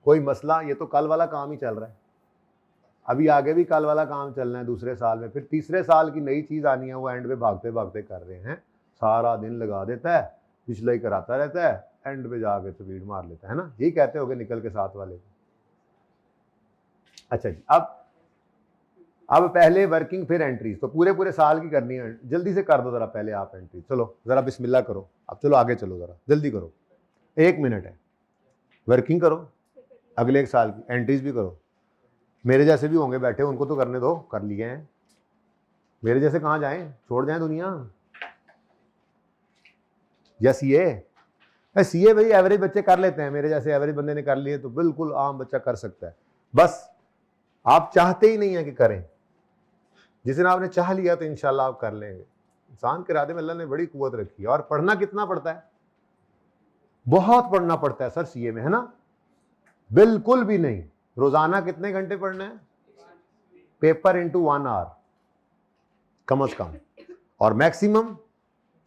कोई मसला, ये तो कल वाला काम ही चल रहा है, अभी आगे भी कल वाला काम चलना है दूसरे साल में, फिर तीसरे साल की नई चीज़ आनी है, वो एंड पे भागते भागते कर रहे हैं, सारा दिन लगा देता है, पिछला ही कराता रहता है, एंड पे जाके स्पीड मार लेता है ना, यही कहते होगे निकल के साथ वाले। अच्छा जी, अब पहले वर्किंग फिर एंट्रीज, तो पूरे पूरे साल की करनी है, जल्दी से कर दो जरा पहले आप एंट्री, चलो जरा बिस्मिल्लाह करो, अब चलो आगे चलो, जरा जल्दी करो, 1 मिनट है, वर्किंग करो, अगले एक साल की एंट्रीज भी करो, मेरे जैसे भी होंगे बैठे, उनको तो करने दो, कर लिए हैं, मेरे जैसे कहाँ जाएं, छोड़ जाएं दुनिया। या सीए भाई एवरेज बच्चे कर लेते हैं, मेरे जैसे एवरेज बंदे ने कर लिए तो बिल्कुल आम बच्चा कर सकता है, बस आप चाहते ही नहीं है कि करें, जिस दिन आपने चाह लिया तो इंशाल्लाह आप कर लेंगे। इंसान के इरादे में अल्लाह ने बड़ी कुव्वत रखी है। और पढ़ना कितना पड़ता है, बहुत पढ़ना पड़ता है सर सीए में, है ना, बिल्कुल भी नहीं, रोजाना कितने घंटे पढ़ना है, पेपर इंटू 1 आवर कम से कम, और मैक्सिमम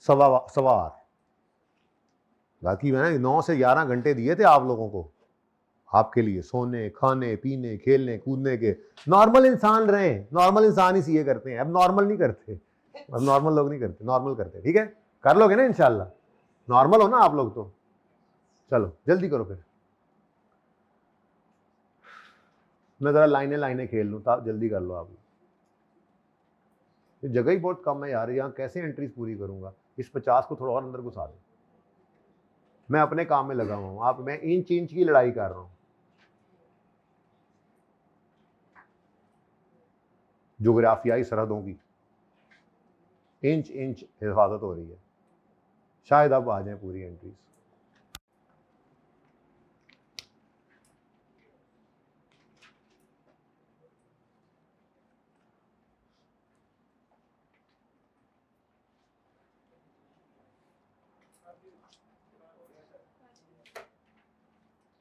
सवा आवर, बाकी मैंने 9 से 11 घंटे दिए थे आप लोगों को, आपके लिए सोने खाने पीने खेलने कूदने के। नॉर्मल इंसान रहे, नॉर्मल इंसान ही सीए करते हैं, अब नॉर्मल नहीं करते, अब नॉर्मल लोग नहीं करते, नॉर्मल करते, ठीक है, कर लोगे ना इंशाल्लाह, नॉर्मल हो ना आप लोग तो, चलो जल्दी करो फिर, मैं जरा लाइनें खेल लूँ, तो जल्दी कर लो आप, जगह ही बहुत कम है यार, यहाँ कैसे एंट्रीज पूरी करूंगा, इस 50 को थोड़ा और अंदर घुसा दो, मैं अपने काम में लगा हुआ हूँ, आप मैं इंच की लड़ाई कर रहा हूँ, जोग्राफियाई सरहदों की इंच हिफाजत हो रही है, शायद अब आ जाए पूरी एंट्रीज।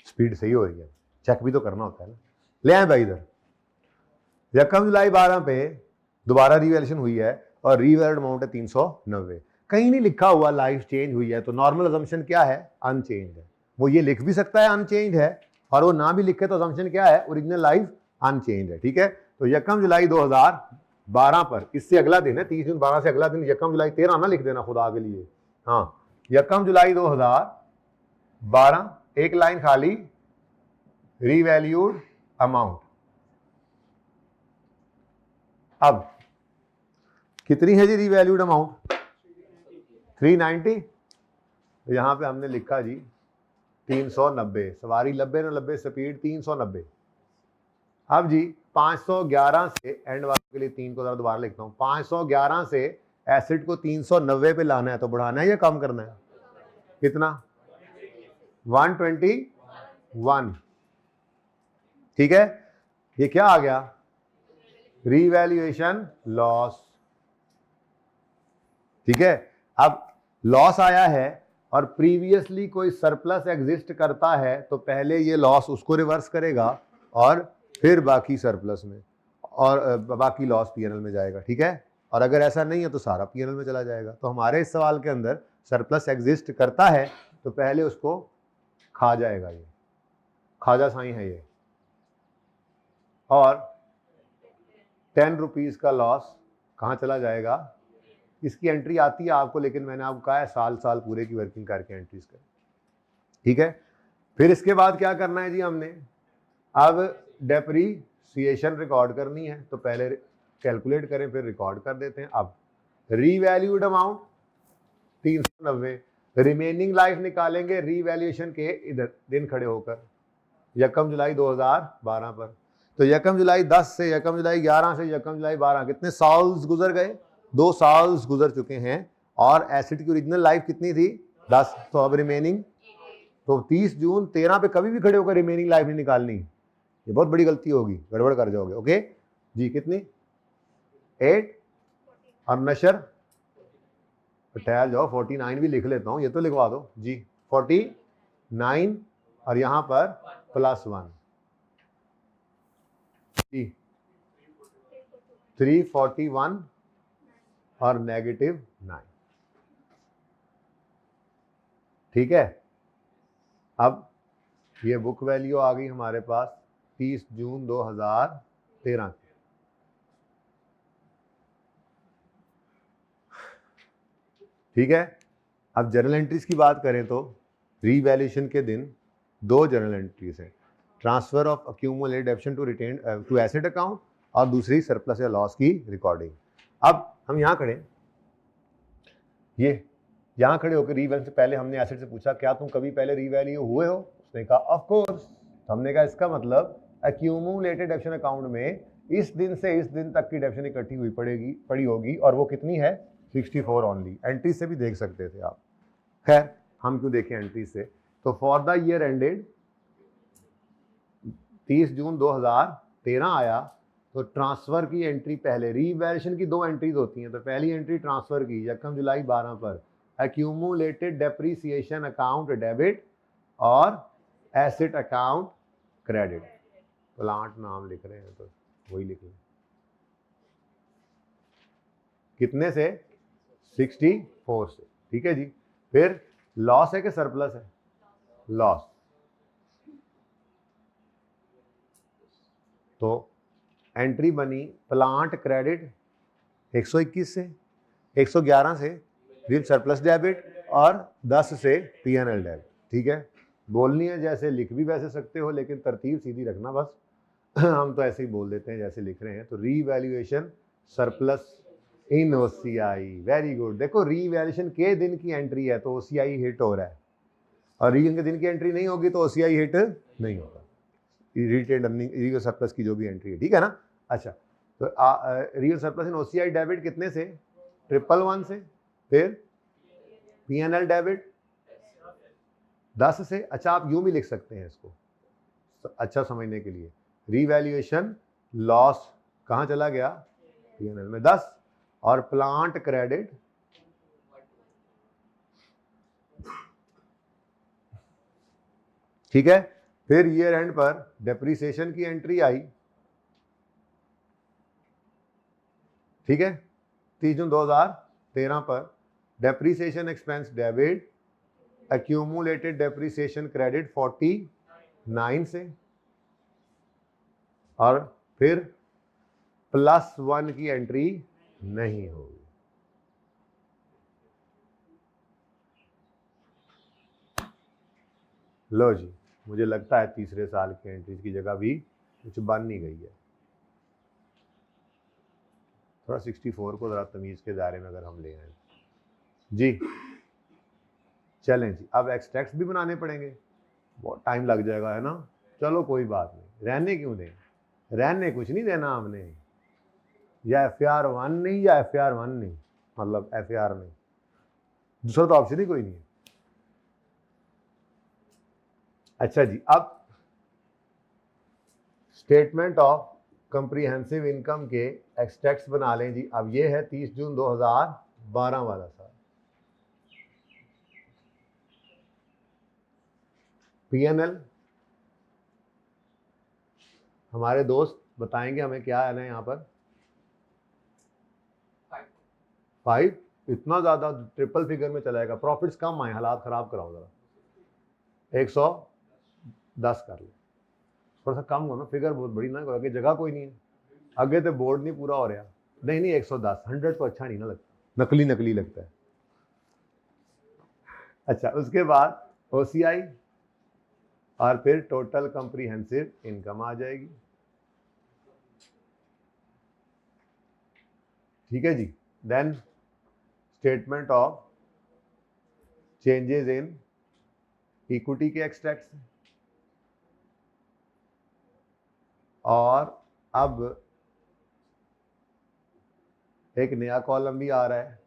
स्पीड सही हो रही है, चेक भी तो करना होता है ना, ले आए भाई इधर, यकम जुलाई 12 पे दोबारा रिवैल्यूएशन हुई है और रीवैल्यूड अमाउंट है 390, कहीं नहीं लिखा हुआ लाइफ चेंज हुई है, तो नॉर्मल अजम्पशन क्या है, अनचेंज है, वो ये लिख भी सकता है अनचेंज है, और वो ना भी लिखे तो अजम्पशन क्या है, ओरिजिनल लाइफ अनचेंज है, ठीक है। तो यकम जुलाई 2012 पर, इससे अगला दिन है 30 जून 12 से अगला दिन, यकम जुलाई 13 ना लिख देना खुदा के लिए, हाँ, यकम जुलाई 2012, एक लाइन खाली, रीवैल्यूड अमाउंट, अब कितनी है जी रीवैल्यूड अमाउंट, 390, तो यहां पे हमने लिखा जी 390, सवारी 90 स्पीड 390। अब जी 511 से, एंड वाले के लिए 3 को दोबारा लिखता हूं, 511 से एसिड को 390 पे लाना है, तो बढ़ाना है या कम करना है, कितना, 121, ठीक है, ये क्या आ गया, रीवैल्यूएशन लॉस, ठीक है। अब लॉस आया है और प्रीवियसली कोई सरप्लस एग्जिस्ट करता है, तो पहले ये लॉस उसको रिवर्स करेगा और फिर बाकी सरप्लस में, और बाकी लॉस पीएनएल में जाएगा, ठीक है, और अगर ऐसा नहीं है तो सारा पीएनएल में चला जाएगा। तो हमारे इस सवाल के अंदर सरप्लस एग्जिस्ट करता है तो पहले उसको खा जाएगा, ये खाजा साई है ये, और 10 रुपीज़ का लॉस कहाँ चला जाएगा, इसकी एंट्री आती है आपको, लेकिन मैंने आपको कहा है साल पूरे की वर्किंग करके एंट्रीज करें, ठीक है। फिर इसके बाद क्या करना है जी, हमने अब डेप्रीसिएशन रिकॉर्ड करनी है, तो पहले कैलकुलेट करें फिर रिकॉर्ड कर देते हैं। अब रीवैल्यूड अमाउंट 390, रिमेनिंग लाइफ निकालेंगे रीवैल्यूएशन के इधर दिन खड़े होकर, यकम जुलाई 2012 पर, तो यकम जुलाई 10 से यकम जुलाई 11 से यकम जुलाई 12, कितने साल्स गुजर गए, 2 साल्स गुजर चुके हैं, और एसिड की ओरिजिनल लाइफ कितनी थी, 10, तो अब रिमेनिंग, तो 30 जून 13 पे कभी भी खड़े होकर रिमेनिंग लाइफ नहीं निकालनी, ये बहुत बड़ी गलती होगी, गड़बड़ कर जाओगे, ओके जी, कितनी 8, और नशर ठहर जाओ, 49 भी लिख लेता हूँ, ये तो लिखवा दो जी, 49, और यहां पर +1 जी, 341 और -9, ठीक है। अब ये बुक वैल्यू आ गई हमारे पास 30 जून 2013 की। ठीक है, अब जर्नल एंट्रीज की बात करें तो रीवैल्यूएशन के दिन दो जर्नल एंट्रीज हैं, transfer of accumulated depreciation to retain to asset account और दूसरी सरप्लस या लॉस की रिकॉर्डिंग। अब हम यहाँ खड़े, ये यहाँ खड़े होकर रीवैल्यू से पहले हमने एसेट से पूछा क्या तुम कभी पहले रीवैल्यू हुए हो, उसने कहा ऑफ कोर्स। हमने कहा इसका मतलब अक्यूमुलेटेड डेप्शन अकाउंट में इस दिन से इस दिन तक की डेप्शन इकट्ठी हुई पड़ी होगी और वो कितनी है 64 ओनली। एंट्री से भी देख सकते थे आप, खैर हम क्यों देखें एंट्री से। तो फॉर द ईयर एंडेड 30 जून 2013 आया तो ट्रांसफर की एंट्री पहले, रीवैल्यूएशन की दो एंट्रीज होती हैं, तो पहली एंट्री ट्रांसफर की यकम जुलाई 12 पर एक्यूमुलेटेड डेप्रीसिएशन अकाउंट डेबिट और एसेट अकाउंट क्रेडिट। प्लांट नाम लिख रहे हैं तो वही लिख लें, कितने से 64 से। ठीक है जी, फिर लॉस है कि सरप्लस है, लॉस, तो एंट्री बनी प्लांट क्रेडिट 121 से, 111 से रील सरप्लस डेबिट और 10 से पीएनएल डेबिट। ठीक है, बोलनी है जैसे लिख भी वैसे सकते हो, लेकिन तरतीब सीधी रखना बस हम तो ऐसे ही बोल देते हैं जैसे लिख रहे हैं। तो रीवैल्यूएशन सरप्लस इन ओसीआई, वेरी गुड। देखो रीवैल्यूएशन के दिन की एंट्री है तो ओसीआई हिट हो रहा है, और रीजन के दिन की एंट्री नहीं होगी तो ओसीआई हिट नहीं होगा, रिटेन अर्निंग रियल सरप्लस की जो भी एंट्री है। ठीक है ना। अच्छा, तो रियल सरप्लस इन ओसीआई डेबिट कितने से 111 से, फिर पीएनएल डेबिट 10 से। अच्छा, आप यूं भी लिख सकते हैं इसको अच्छा समझने के लिए, रीवैल्यूएशन लॉस कहाँ चला गया पीएनएल में 10 और प्लांट क्रेडिट ठीक है। फिर ईयर एंड पर डेप्रीसिएशन की एंट्री आई, ठीक है, 30 जून 2013 पर depreciation expense debit accumulated depreciation credit 49 से, और फिर +1 की एंट्री नहीं होगी। लो जी, मुझे लगता है तीसरे साल की एंट्रीज की जगह भी कुछ बन नहीं गई है। थोड़ा 64 को ज़रा तमीज़ के दायरे में अगर हम ले आए जी। चलें जी, अब एक्सट्रैक्ट्स भी बनाने पड़ेंगे, बहुत टाइम लग जाएगा है ना। चलो कोई बात नहीं, रहने क्यों दें, रहने कुछ नहीं देना हमने, या FAR 1 नहीं या FAR 1 नहीं, मतलब FAR नहीं, दूसरा तो ऑप्शन ही कोई नहीं है। अच्छा जी, अब स्टेटमेंट ऑफ कंप्रीहेंसिव इनकम के एक्सट्रैक्ट्स बना लें जी। अब ये है 30 जून 2012 वाला साल, पीएनएल हमारे दोस्त बताएंगे हमें क्या आना है यहाँ पर 5, इतना ज़्यादा ट्रिपल फिगर में चलाएगा। प्रॉफिट्स कम आए, हालात ख़राब कराओ ज़रा, 110 कर ले, थोड़ा सा कम हो ना, फिगर बहुत बड़ी ना, आगे जगह कोई नहीं है, आगे तो बोर्ड नहीं पूरा हो रहा। नहीं 110, 100 तो अच्छा नहीं ना लगता, नकली लगता है। अच्छा, उसके बाद OCI और फिर टोटल कंप्रीहेंसिव इनकम आ जाएगी। ठीक है जी, then statement of changes in equity के एक्सट्रैक्ट्स, और अब एक नया कॉलम भी आ रहा है,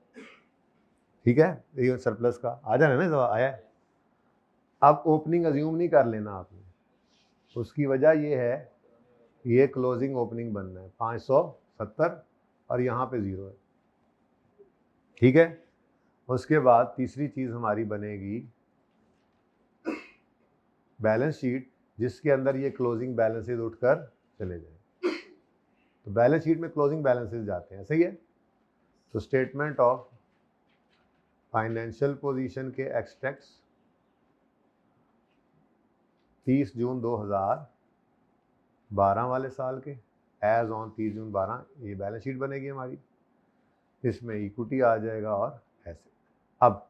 ठीक है, ये सरप्लस का आ जाना है ना, आया है। अब ओपनिंग अज्यूम नहीं कर लेना आपने, उसकी वजह ये है ये क्लोजिंग ओपनिंग बनना है 570 और यहाँ पे 0 है। ठीक है, उसके बाद तीसरी चीज़ हमारी बनेगी बैलेंस शीट, जिसके अंदर ये क्लोजिंग बैलेंसेज उठकर चले जाए। तो बैलेंस शीट में क्लोजिंग बैलेंसेज जाते हैं, सही है। तो स्टेटमेंट ऑफ फाइनेंशियल पोजीशन के एक्सट्रैक्ट्स 30 जून 2012 वाले साल के एज ऑन 30 जून 12 ये बैलेंस शीट बनेगी हमारी। इसमें इक्विटी आ जाएगा और ऐसे। अब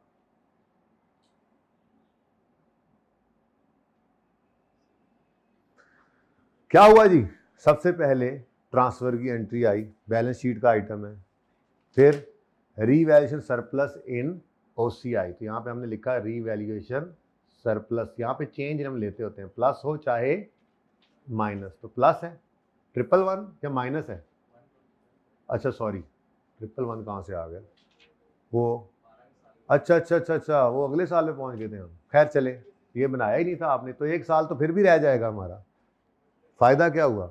क्या हुआ जी, सबसे पहले ट्रांसफर की एंट्री आई, बैलेंस शीट का आइटम है। फिर रीवैल्यूएशन सरप्लस इन ओसीआई, तो यहाँ पे हमने लिखा रीवैल्यूएशन सरप्लस। यहाँ पे चेंज हम लेते होते हैं, प्लस हो चाहे माइनस, तो प्लस है 111 या माइनस है? अच्छा सॉरी, 111 कहाँ से आ गया वो? अच्छा, वो अगले साल में पहुंच गए थे हम। खैर चले, ये बनाया ही नहीं था आपने, तो 1 साल तो फिर भी रह जाएगा हमारा। फायदा क्या हुआ?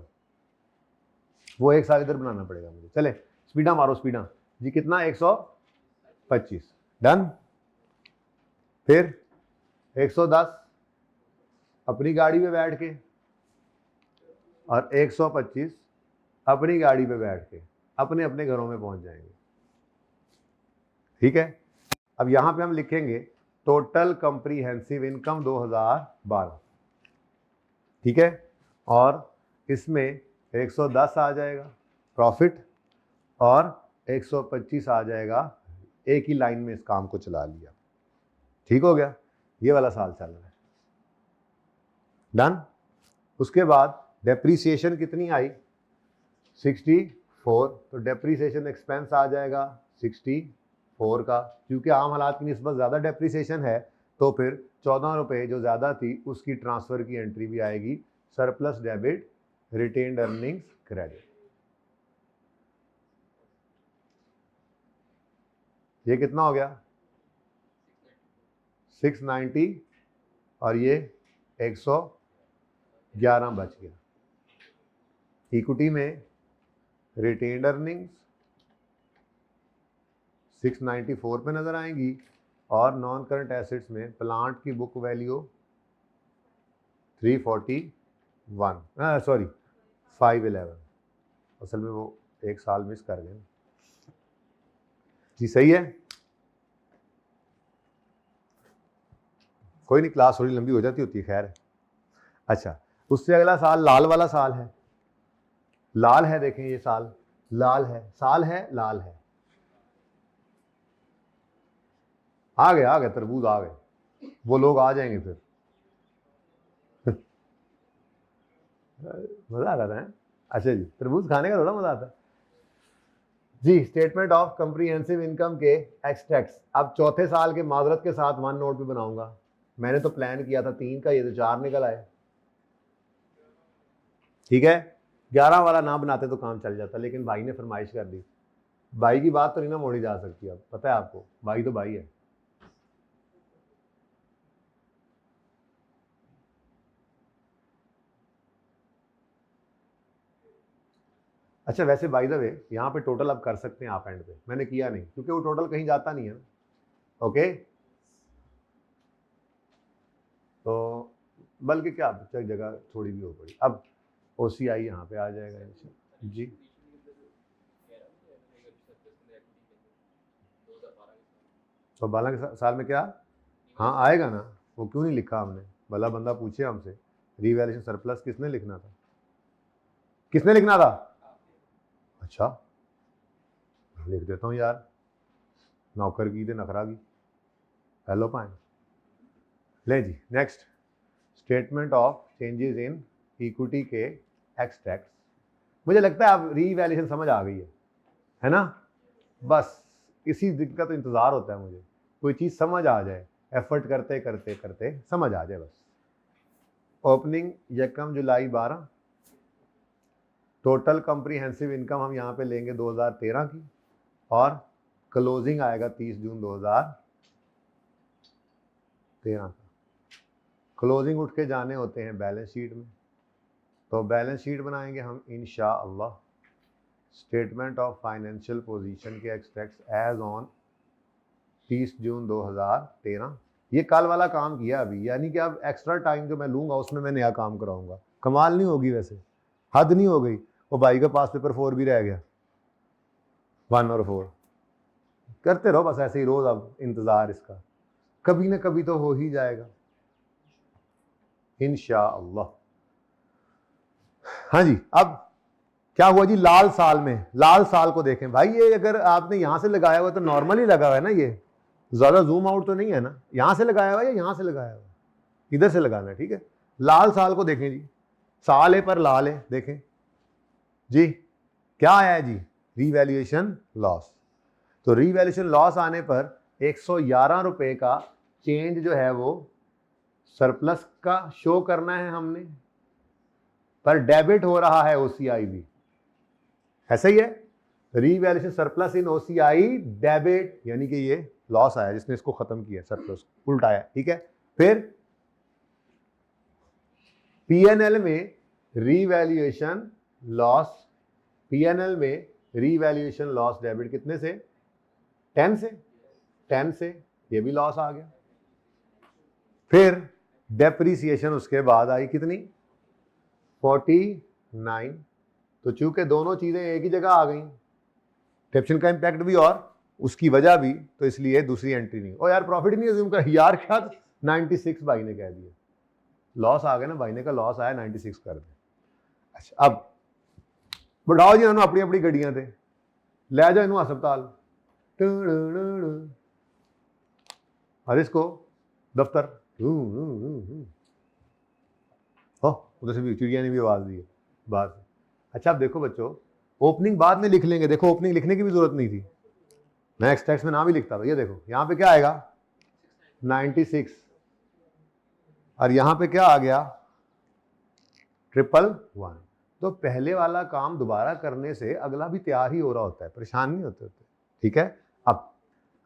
वो 1 साल इधर बनाना पड़ेगा मुझे। चले स्पीडा मारो, स्पीडा जी। कितना? 125। डन। फिर 110 अपनी गाड़ी पे बैठ के, और 125 अपनी गाड़ी पे बैठ के अपने अपने घरों में पहुंच जाएंगे। ठीक है। अब यहां पे हम लिखेंगे टोटल कंप्रीहेंसिव इनकम 2012। ठीक है। और इसमें 110 आ जाएगा प्रॉफिट और 125 आ जाएगा। एक ही लाइन में इस काम को चला लिया। ठीक हो गया। ये वाला साल चल रहा है। डन। उसके बाद डेप्रीसिएशन कितनी आई? 64। तो डेप्रीसिएशन एक्सपेंस आ जाएगा 64 का, क्योंकि आम हालात की निस्बत ज़्यादा डेप्रीसिएशन है, तो फिर 14 रुपये जो ज़्यादा थी उसकी ट्रांसफ़र की एंट्री भी आएगी, surplus debit retained earnings credit. ये कितना हो गया? 690 और ये 111 बच गया। इक्विटी में रिटेन्ड अर्निंग्स 694 पे नज़र आएंगी, और नॉन करंट एसेट्स में प्लांट की बुक वैल्यू 341, सॉरी 511। असल में वो 1 साल मिस कर गए जी। सही है। कोई नहीं, क्लास थोड़ी लंबी हो जाती होती है, खैर। अच्छा, उससे अगला साल लाल वाला साल है। लाल है, देखें ये साल लाल है, साल है लाल है। आ गए तरबूज आ गए, वो लोग आ जाएंगे फिर। मजा आ रहा है। अच्छा जी, तरबूज खाने का थोड़ा मजा आता है जी। स्टेटमेंट ऑफ कंप्रीहेंसिव इनकम के एक्सट्रैक्ट्स। अब चौथे साल के माजरत के साथ 1 नोट भी बनाऊंगा। मैंने तो प्लान किया था 3 का, ये तो 4 निकल आए। ठीक है। 11 वाला ना बनाते तो काम चल जाता, लेकिन भाई ने फरमाइश कर दी। भाई की बात तो नहीं ना मोड़ी जा सकती। अब पता है आपको, भाई तो भाई है। अच्छा, वैसे बाय द वे यहाँ पे टोटल अब कर सकते हैं आप एंड पे, मैंने किया नहीं क्योंकि वो टोटल कहीं जाता नहीं है ना। ओके, तो बल्कि क्या जगह थोड़ी भी हो पड़ी। अब OCI यहाँ पे आ जाएगा जी। तो 12 के साल में क्या? हाँ आएगा ना, वो क्यों नहीं लिखा हमने? भला बंदा पूछे हमसे, रीवैल्यूएशन सरप्लस किसने लिखना था? किसने लिखना था? अच्छा, लिख देता हूँ यार, नौकर की दे नखरा की। हेलो पाए ले जी। Next, statement of changes in equity के एक्सट्रैक्ट्स। मुझे लगता है अब रीवैल्यूएशन समझ आ गई है ना? बस इसी दिन का तो इंतज़ार होता है मुझे, कोई चीज़ समझ आ जाए, एफर्ट करते करते करते समझ आ जाए बस। ओपनिंग यकम जुलाई 12। टोटल कंप्रीहेंसिव इनकम हम यहाँ पे लेंगे 2013 की, और क्लोजिंग आएगा 30 जून 2013 का। क्लोजिंग उठ के जाने होते हैं बैलेंस शीट में, तो बैलेंस शीट बनाएंगे हम इंशाअल्लाह। स्टेटमेंट ऑफ फाइनेंशियल पोजीशन के एक्सट्रैक्ट्स एज ऑन 30 जून 2013। ये कल वाला काम किया अभी, यानी कि अब एक्स्ट्रा टाइम जो मैं लूँगा उसमें मैं नया काम कराऊंगा। कमाल नहीं होगी वैसे? हद नहीं हो गई? वो भाई के पास पेपर 4 भी रह गया, 1 और 4 करते रहो बस ऐसे ही रोज। अब इंतज़ार इसका, कभी ना कभी तो हो ही जाएगा। इंशाअल्लाह। हाँ जी, अब क्या हुआ जी, लाल साल में, लाल साल को देखें भाई, ये अगर आपने यहां से लगाया हुआ तो नॉर्मल ही लगा हुआ है ना, ये ज्यादा जूम आउट तो नहीं है ना, यहां से लगाया हुआ है या यहां से लगाया हुआ है, इधर से लगाना है, ठीक है। लाल साल को देखें जी, साल है पर लाल है, देखें जी क्या आया है जी, रीवैल्यूएशन लॉस। तो रीवैल्यूएशन लॉस आने पर 111 रुपए का चेंज जो है वो सरप्लस का शो करना है हमने, पर डेबिट हो रहा है ओसीआई भी, ऐसा ही है। रीवैल्यूएशन सरप्लस इन ओसीआई डेबिट, यानी कि ये लॉस आया जिसने इसको खत्म किया, सरप्लस उल्टाया, ठीक है। फिर पीएनएल में रीवैल्यूएशन लॉस, पीएनएल में रीवैल्यूएशन लॉस डेबिट कितने से, 10 से, 10 से, ये भी लॉस आ गया। फिर डेप्रीसिएशन उसके बाद आई कितनी, 49। तो चूंकि दोनों चीजें एक ही जगह आ गई, डेप्रिसिएशन का इंपैक्ट भी और उसकी वजह भी, तो इसलिए दूसरी एंट्री नहीं। और यार प्रॉफिट नहीं अज्यूम कर, यार क्या 96 भाई ने कह दिया, लॉस आ गया ना भाई ने का, लॉस आया 96 कर दे। अच्छा अब बढ़ाओ जी, इन्होंने अपनी अपनी गड्डियां थे, ले जाओ इन्हों अस्पताल, और इसको दफ्तर, उधर से भी चिड़िया ने भी आवाज दी है बाहर से। अच्छा अब देखो बच्चों, ओपनिंग बाद में लिख लेंगे, देखो ओपनिंग लिखने की भी जरूरत नहीं थी, मैं एक्सटेक्स में नाम ही लिखता था। ये देखो यहाँ पे क्या आएगा 96, और यहाँ पे क्या आ गया 111। तो पहले वाला काम दोबारा करने से अगला भी तैयार ही हो रहा होता है, परेशान नहीं होते, ठीक है। अब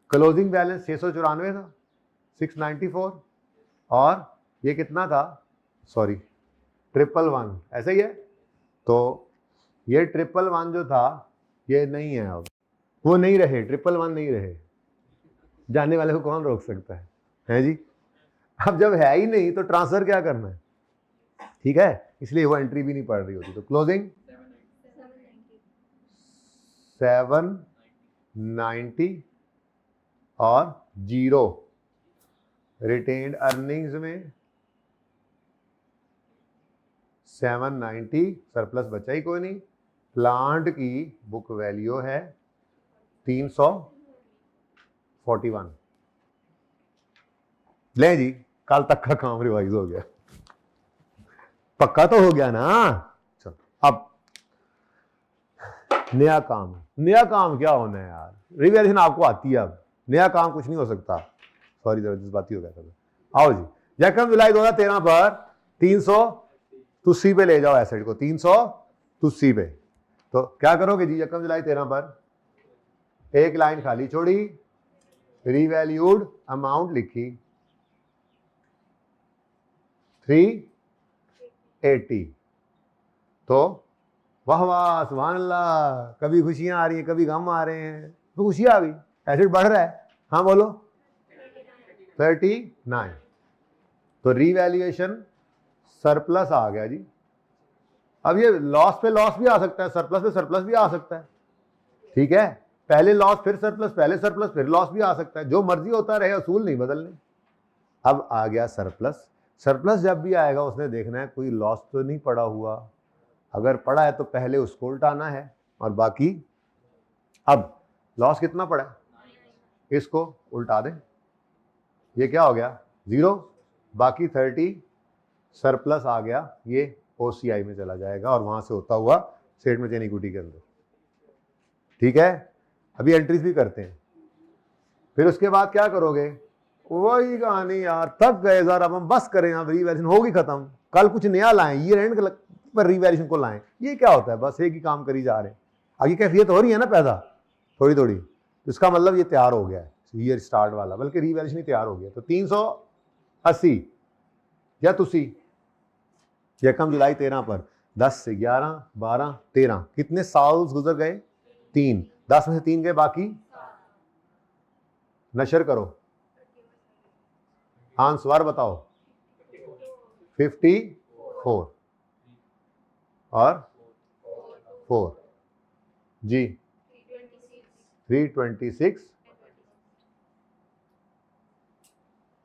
क्लोजिंग बैलेंस 694 था, 694, और ये कितना था, सॉरी 111, ऐसा ही है। तो ये 111 जो था ये नहीं है, अब वो नहीं रहे, 111 नहीं रहे, जाने वाले को कौन रोक सकता है जी। अब जब है ही नहीं तो ट्रांसफर क्या करना है, ठीक है, इसलिए वो एंट्री भी नहीं पड़ रही होती। तो क्लोजिंग 790 और 0, रिटेन्ड अर्निंग्स में 790, सरप्लस बचा ही कोई नहीं। प्लांट की बुक वैल्यू है 341। ले जी, कल तक का काम रिवाइज हो गया, पक्का तो हो गया ना। चलो अब नया काम, नया काम क्या होना है यार, रिवैल्यूएशन आपको आती है, अब नया काम कुछ नहीं हो सकता, सॉरी जज्बाती हो गया था। आओ जी, यकम जुलाई 2013 पर 300 तुस्सी पे ले जाओ एसेट को, 300 तुस्सी पे। तो क्या करोगे जी, यकम जुलाई 13 पर एक लाइन खाली छोड़ी, रीवैल्यूड अमाउंट लिखी 380। तो वाह वाह सुभान अल्लाह, कभी खुशियां आ रही हैं कभी गम आ रहे हैं, तो खुशियां आ गई, एसेट बढ़ रहा है, हाँ बोलो 39। तो रीवैल्यूएशन सरप्लस आ गया जी। अब ये लॉस पे लॉस भी आ सकता है, सरप्लस पे सरप्लस भी आ सकता है, ठीक है, पहले लॉस फिर सरप्लस, पहले सरप्लस फिर लॉस भी आ सकता है, जो मर्जी होता रहे, असूल नहीं बदलने। अब आ गया सरप्लस, सरप्लस जब भी आएगा उसने देखना है कोई लॉस तो नहीं पड़ा हुआ, अगर पड़ा है तो पहले उसको उल्टाना है, और बाकी अब लॉस कितना पड़ा है इसको उल्टा दें, ये क्या हो गया 0, बाकी 30 सरप्लस आ गया, ये ओसीआई में चला जाएगा और वहां से होता हुआ स्टेटमेंट ऑफ इक्विटी के अंदर, ठीक है। अभी एंट्रीज भी करते हैं, फिर उसके बाद क्या करोगे, वही कहानी यार, थक गए यार, अब हम बस करें, अब रीवैल्यूएशन होगी खत्म, कल कुछ नया लाएं, ईयर एंड पर रीवैल्यूएशन को लाएं, ये क्या होता है, बस एक ही काम करी जा रहे हैं। आगे कैफियत हो रही है ना पैदा थोड़ी थोड़ी, तो इसका मतलब ये तैयार हो गया है ईयर स्टार्ट वाला, बल्कि रीवैल्यूएशन ही तैयार हो गया। तो 380 या तुसी यकम जुलाई 13 पर 10 से 11 12 13 कितने साल गुजर गए, 3, 10 में से 3 गए, बाकी नशर करो, आंसर बताओ 54 और 4 जी 326।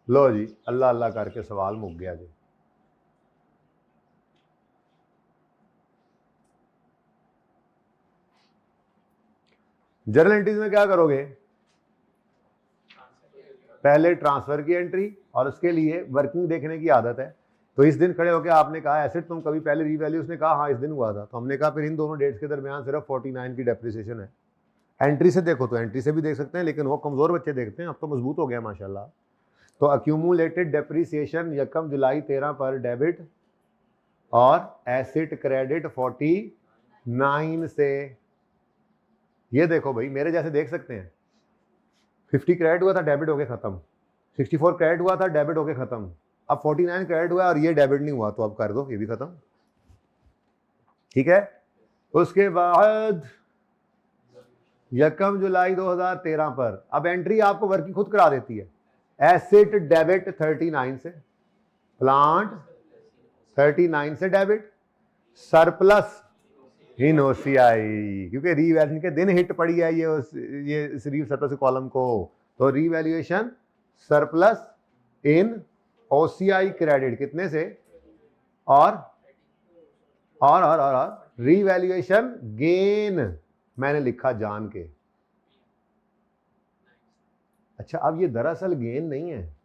लो जी, अल्लाह अल्लाह करके सवाल मुक गया जी। जर्नल एंट्रीज में क्या करोगे, पहले ट्रांसफर की एंट्री और उसके लिए वर्किंग देखने की आदत है। तो इस दिन खड़े होकर आपने कहा एसेट तुम कभी पहले रीवैल्यू, उसने कहा हाँ इस दिन हुआ था, तो हमने कहा फिर इन दोनों डेट्स के दरमियान सिर्फ 49 की डेप्रिसिएशन है। एंट्री से देखो तो एंट्री से भी देख सकते हैं, लेकिन वो कमजोर बच्चे देखते हैं, अब तो मजबूत हो गया माशाल्लाह। तो अक्यूमुलेटेड डेप्रिसिएशन यकम जुलाई 13 पर डेबिट और एसेट क्रेडिट 49 से। ये देखो भाई मेरे जैसे देख सकते हैं, 50 क्रेडिट हुआ था डेबिट होके खत्म, 64 क्रेडिट हुआ था डेबिट होके खत्म, अब 49 क्रेडिट हुआ और ये डेबिट नहीं हुआ, तो अब कर दो ये भी खत्म। ठीक है। उसके बाद यकम जुलाई 2013 पर अब एंट्री आपको वर्किंग खुद करा देती है। एसेट डेबिट 39 से, प्लांट 39 से डेबिट, सरप्लस इन ओसीआई, क्योंकि रीवैल्यूएशन के दिन हिट पड़ी है ये सरप्लस कॉलम को, तो रीवैल्यूएशन सरप्लस इन ओसीआई क्रेडिट कितने से, और रीवैल्यूएशन गेन मैंने लिखा जान के। अच्छा अब ये दरअसल गेन नहीं है,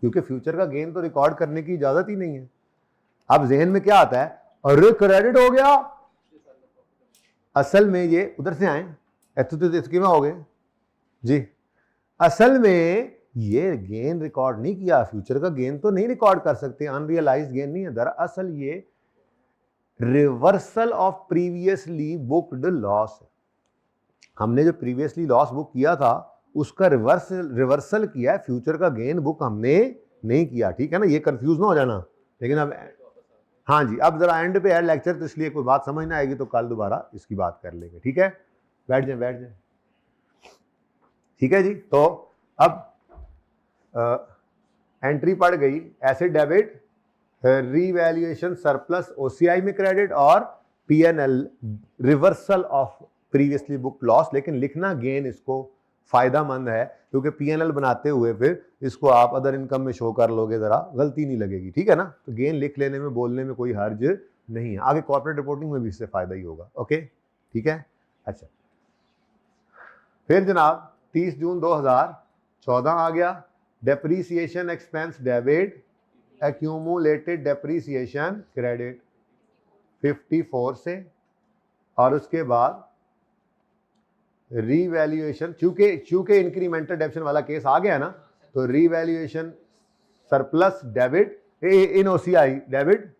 क्योंकि फ्यूचर का गेन तो रिकॉर्ड करने की इजाजत ही नहीं है। अब जहन में क्या आता है, अरे क्रेडिट हो गया, असल में ये उधर से आए इसकी में हो गए जी, असल में ये गेन रिकॉर्ड नहीं किया, फ्यूचर का गेन तो नहीं रिकॉर्ड कर सकते, अनरियलाइज्ड गेन नहीं है, दरअसल ये reversal of previously booked loss. हमने जो प्रीवियसली लॉस बुक किया था उसका रिवर्सल किया है, फ्यूचर का गेन बुक हमने नहीं किया। ठीक है ना, ये कंफ्यूज ना हो जाना। लेकिन अब हाँ जी, अब जरा एंड पे है लेक्चर, तो इसलिए कोई बात समझ ना आएगी तो कल दोबारा इसकी बात कर लेंगे। ठीक है, बैठ जाए। ठीक है जी, तो अब एंट्री पड़ गई, asset debit, revaluation surplus OCI में क्रेडिट और PNL reversal of previously book loss. लेकिन लिखना गेन इसको फायदा मंद है, क्योंकि पीएनएल बनाते हुए फिर इसको आप अदर इनकम में शो कर लोगे, जरा गलती नहीं लगेगी। ठीक है ना, तो गेन लिख लेने में बोलने में कोई हर्ज नहीं है, आगे कॉर्पोरेट रिपोर्टिंग में भी इससे फायदा ही होगा। ओके ठीक है। अच्छा फिर जनाब 30 जून 2014 आ गया, depreciation expense debit, accumulated depreciation credit 54 से, और उसके बाद रीवैल्यूएशन, चूंकि इंक्रीमेंटल डेप्शन वाला केस आ गया ना, तो revaluation surplus debit in OCI debit,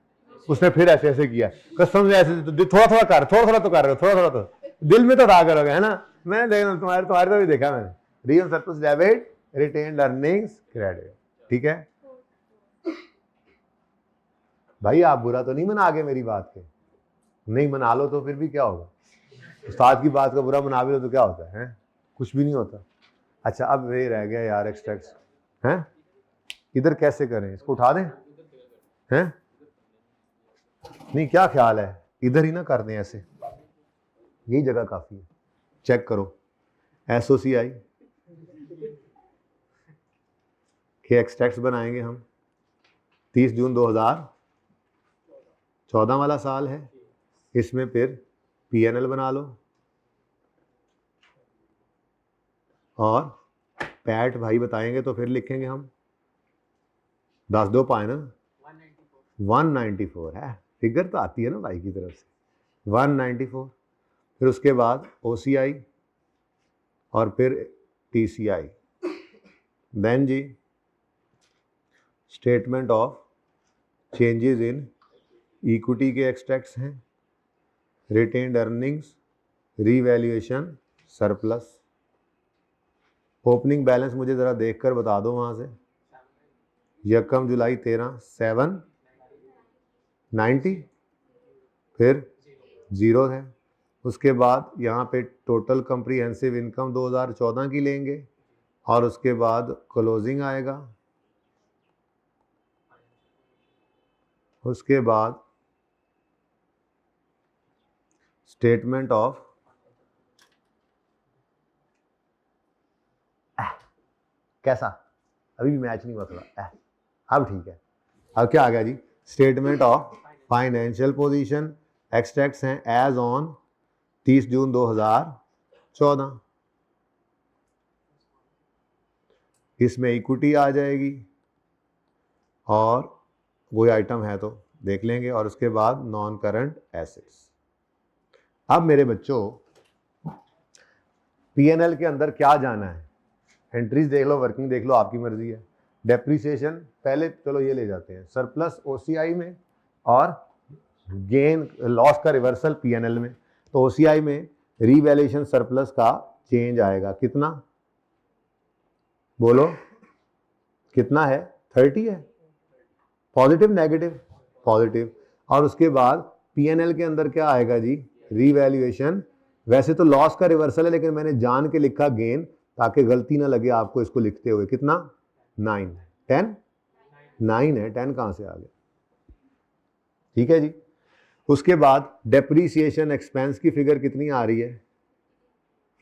उसने फिर ऐसे किया, कसम से ऐसे थोड़ा तो कर रहे हो, थोड़ा तो दिल में तो था करोगे, है ना। मैं तुम्हारे तो भी देखा मैंने, revaluation surplus debit retained earnings credit. ठीक है भाई, आप बुरा तो नहीं मना आगे मेरी बात के, नहीं मना लो तो फिर भी क्या होगा, उस्ताद की बात का बुरा मना भी लो तो क्या होता है, कुछ भी नहीं होता। अच्छा अब वे रह गया यार एक्सट्रैक्ट्स, हैं इधर कैसे करें, इसको उठा दें, हैं नहीं क्या ख्याल है, इधर ही ना कर दें, ऐसे यही जगह काफी है। चेक करो एसओसीआई के एक्सट्रैक्ट्स बनाएंगे हम, 30 जून 2014 वाला साल है, इसमें फिर पीएनएल बना लो और पैट भाई बताएंगे तो फिर लिखेंगे हम, 10 पाए ना 194 है, फिगर तो आती है ना भाई की तरफ से, 194। फिर उसके बाद ओसीआई और फिर टीसीआई, देन जी statement of changes in equity के एक्सट्रैक्ट्स हैं, retained earnings, revaluation surplus. Opening balance मुझे ज़रा देखकर बता दो वहाँ से, यकम जुलाई 13 790, फिर 0 है। उसके बाद यहाँ पे टोटल कंप्रीहेंसिव इनकम 2014 की लेंगे और उसके बाद क्लोजिंग आएगा, उसके बाद स्टेटमेंट ऑफ कैसा, अभी भी मैच नहीं हुआ थोड़ा, अब ठीक है। अब क्या आ गया जी, statement of financial position, extracts हैं एज ऑन 30 जून 2014, 14, इसमें इक्विटी आ जाएगी और कोई आइटम है तो देख लेंगे, और उसके बाद नॉन करंट एसेट्स। अब मेरे बच्चों पीएनएल के अंदर क्या जाना है, एंट्रीज देख लो, वर्किंग देख लो, आपकी मर्जी है। डेप्रिसिएशन पहले चलो ये ले जाते हैं, सरप्लस ओसीआई में और गेन लॉस का रिवर्सल पीएनएल में। तो ओसीआई में रीवैल्यूएशन सरप्लस का चेंज आएगा, कितना बोलो, कितना है, 30 है, पॉजिटिव नेगेटिव, पॉजिटिव। और उसके बाद पीएनएल के अंदर क्या आएगा जी, रीवैल्यूएशन। वैसे तो लॉस का रिवर्सल है, लेकिन मैंने जान के लिखा गेन ताकि गलती ना लगे आपको इसको लिखते हुए। कितना, 9, 10, 9 है, 10 कहां से आ गया, ठीक है जी। उसके बाद डेप्रीसिएशन एक्सपेंस की फिगर कितनी आ रही है,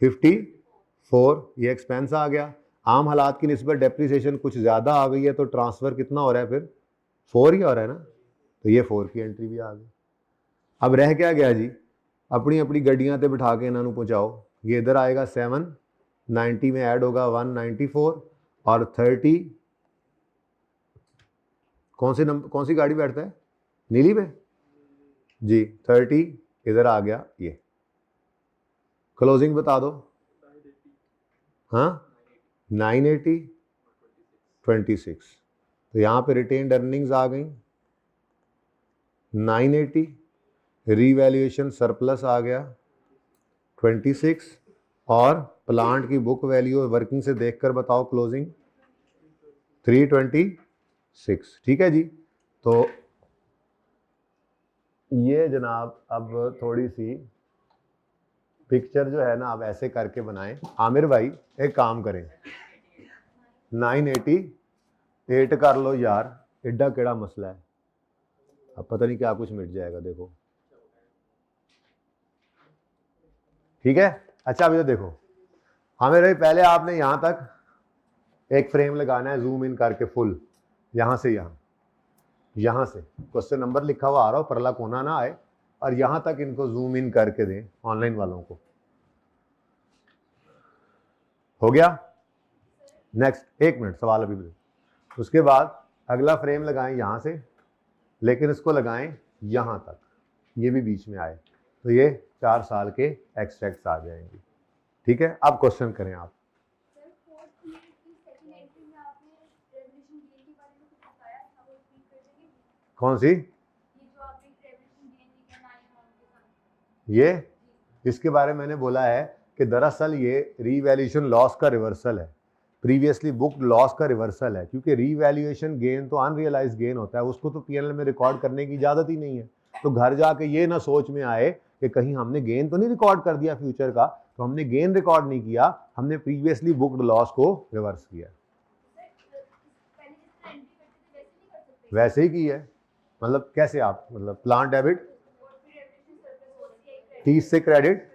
54, ये एक्सपेंस आ गया। आम हालात की निस्बत डेप्रीसिएशन कुछ ज़्यादा आ गई है, तो ट्रांसफ़र कितना हो रहा है, फिर 4 ही हो रहा है ना, तो ये 4 की एंट्री भी आ गई। अब रह क्या गया जी, अपनी अपनी गड्डियां ते बिठा के इन्हों पहुँचाओ। ये इधर आएगा 7, 90 में ऐड होगा 194 और 30, कौन सी गाड़ी बैठता है, नीली पे जी, 30 इधर आ गया। ये क्लोजिंग बता दो, हाँ 980, 26, तो यहाँ पे रिटेन्ड अर्निंग्स आ गई 980, रीवैल्यूएशन सरप्लस आ गया 26, और प्लांट की बुक वैल्यू वर्किंग से देखकर बताओ क्लोजिंग 326, ठीक है जी। तो ये जनाब अब थोड़ी सी पिक्चर जो है ना आप ऐसे करके बनाएं। आमिर भाई एक काम करें, 988 कर लो यार, एडा केड़ा मसला है, अब पता नहीं क्या कुछ मिट जाएगा, देखो ठीक है। अच्छा अभी तो देखो आमिर भाई, पहले आपने यहाँ तक एक फ्रेम लगाना है, जूम इन करके फुल, यहाँ से यहाँ से क्वेश्चन नंबर लिखा हुआ आ रहा हो, परला कोना ना आए, और यहाँ तक इनको जूम इन करके दें ऑनलाइन वालों को। हो गया, नेक्स्ट 1 मिनट सवाल अभी भी। उसके बाद अगला फ्रेम लगाएं यहाँ से, लेकिन इसको लगाएं यहाँ तक, ये भी बीच में आए, तो ये 4 साल के एक्सट्रैक्ट्स आ जाएंगे, ठीक है। अब क्वेश्चन करें आप। कौन सी, ये इसके बारे में मैंने बोला है कि दरअसल ये रीवैल्यूएशन लॉस का रिवर्सल है, प्रीवियसली बुक्ड लॉस का रिवर्सल है, क्योंकि रीवैल्यूएशन गेन तो अनरियलाइज्ड गेन होता है, उसको तो पीएनएल में रिकॉर्ड करने की इजाज़त ही नहीं है। तो घर जाके ये ना सोच में आए कि कहीं हमने गेन तो नहीं रिकॉर्ड कर दिया फ्यूचर का, तो हमने गेन रिकॉर्ड नहीं किया, हमने प्रीवियसली बुक्ड लॉस को रिवर्स किया। वैसे ही की है, मतलब कैसे आप, मतलब प्लांट डेबिट 30 से क्रेडिट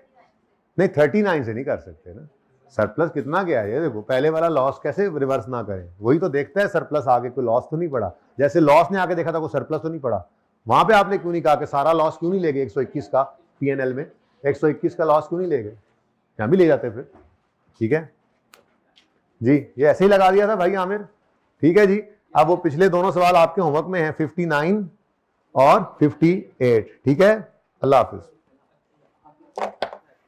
नहीं, 39 से नहीं कर सकते ना, सरप्लस कितना गया है ये देखो, पहले वाला लॉस कैसे रिवर्स ना करें, वही तो देखता है सरप्लस आगे, कोई लॉस तो नहीं पड़ा, जैसे लॉस ने आके देखा था कोई सरप्लस तो नहीं पड़ा, वहां पे आपने क्यों नहीं कहा कि सारा लॉस क्यों नहीं ले गए 121 का पीएनएल में, 121 का लॉस क्यों नहीं ले गए, यहाँ भी ले जाते फिर, ठीक है जी। ये ऐसे ही लगा दिया था भाई आमिर, ठीक है जी। अब वो पिछले दोनों सवाल आपके होमवर्क में हैं, 59 और 58, ठीक है। अल्लाह हाफिज।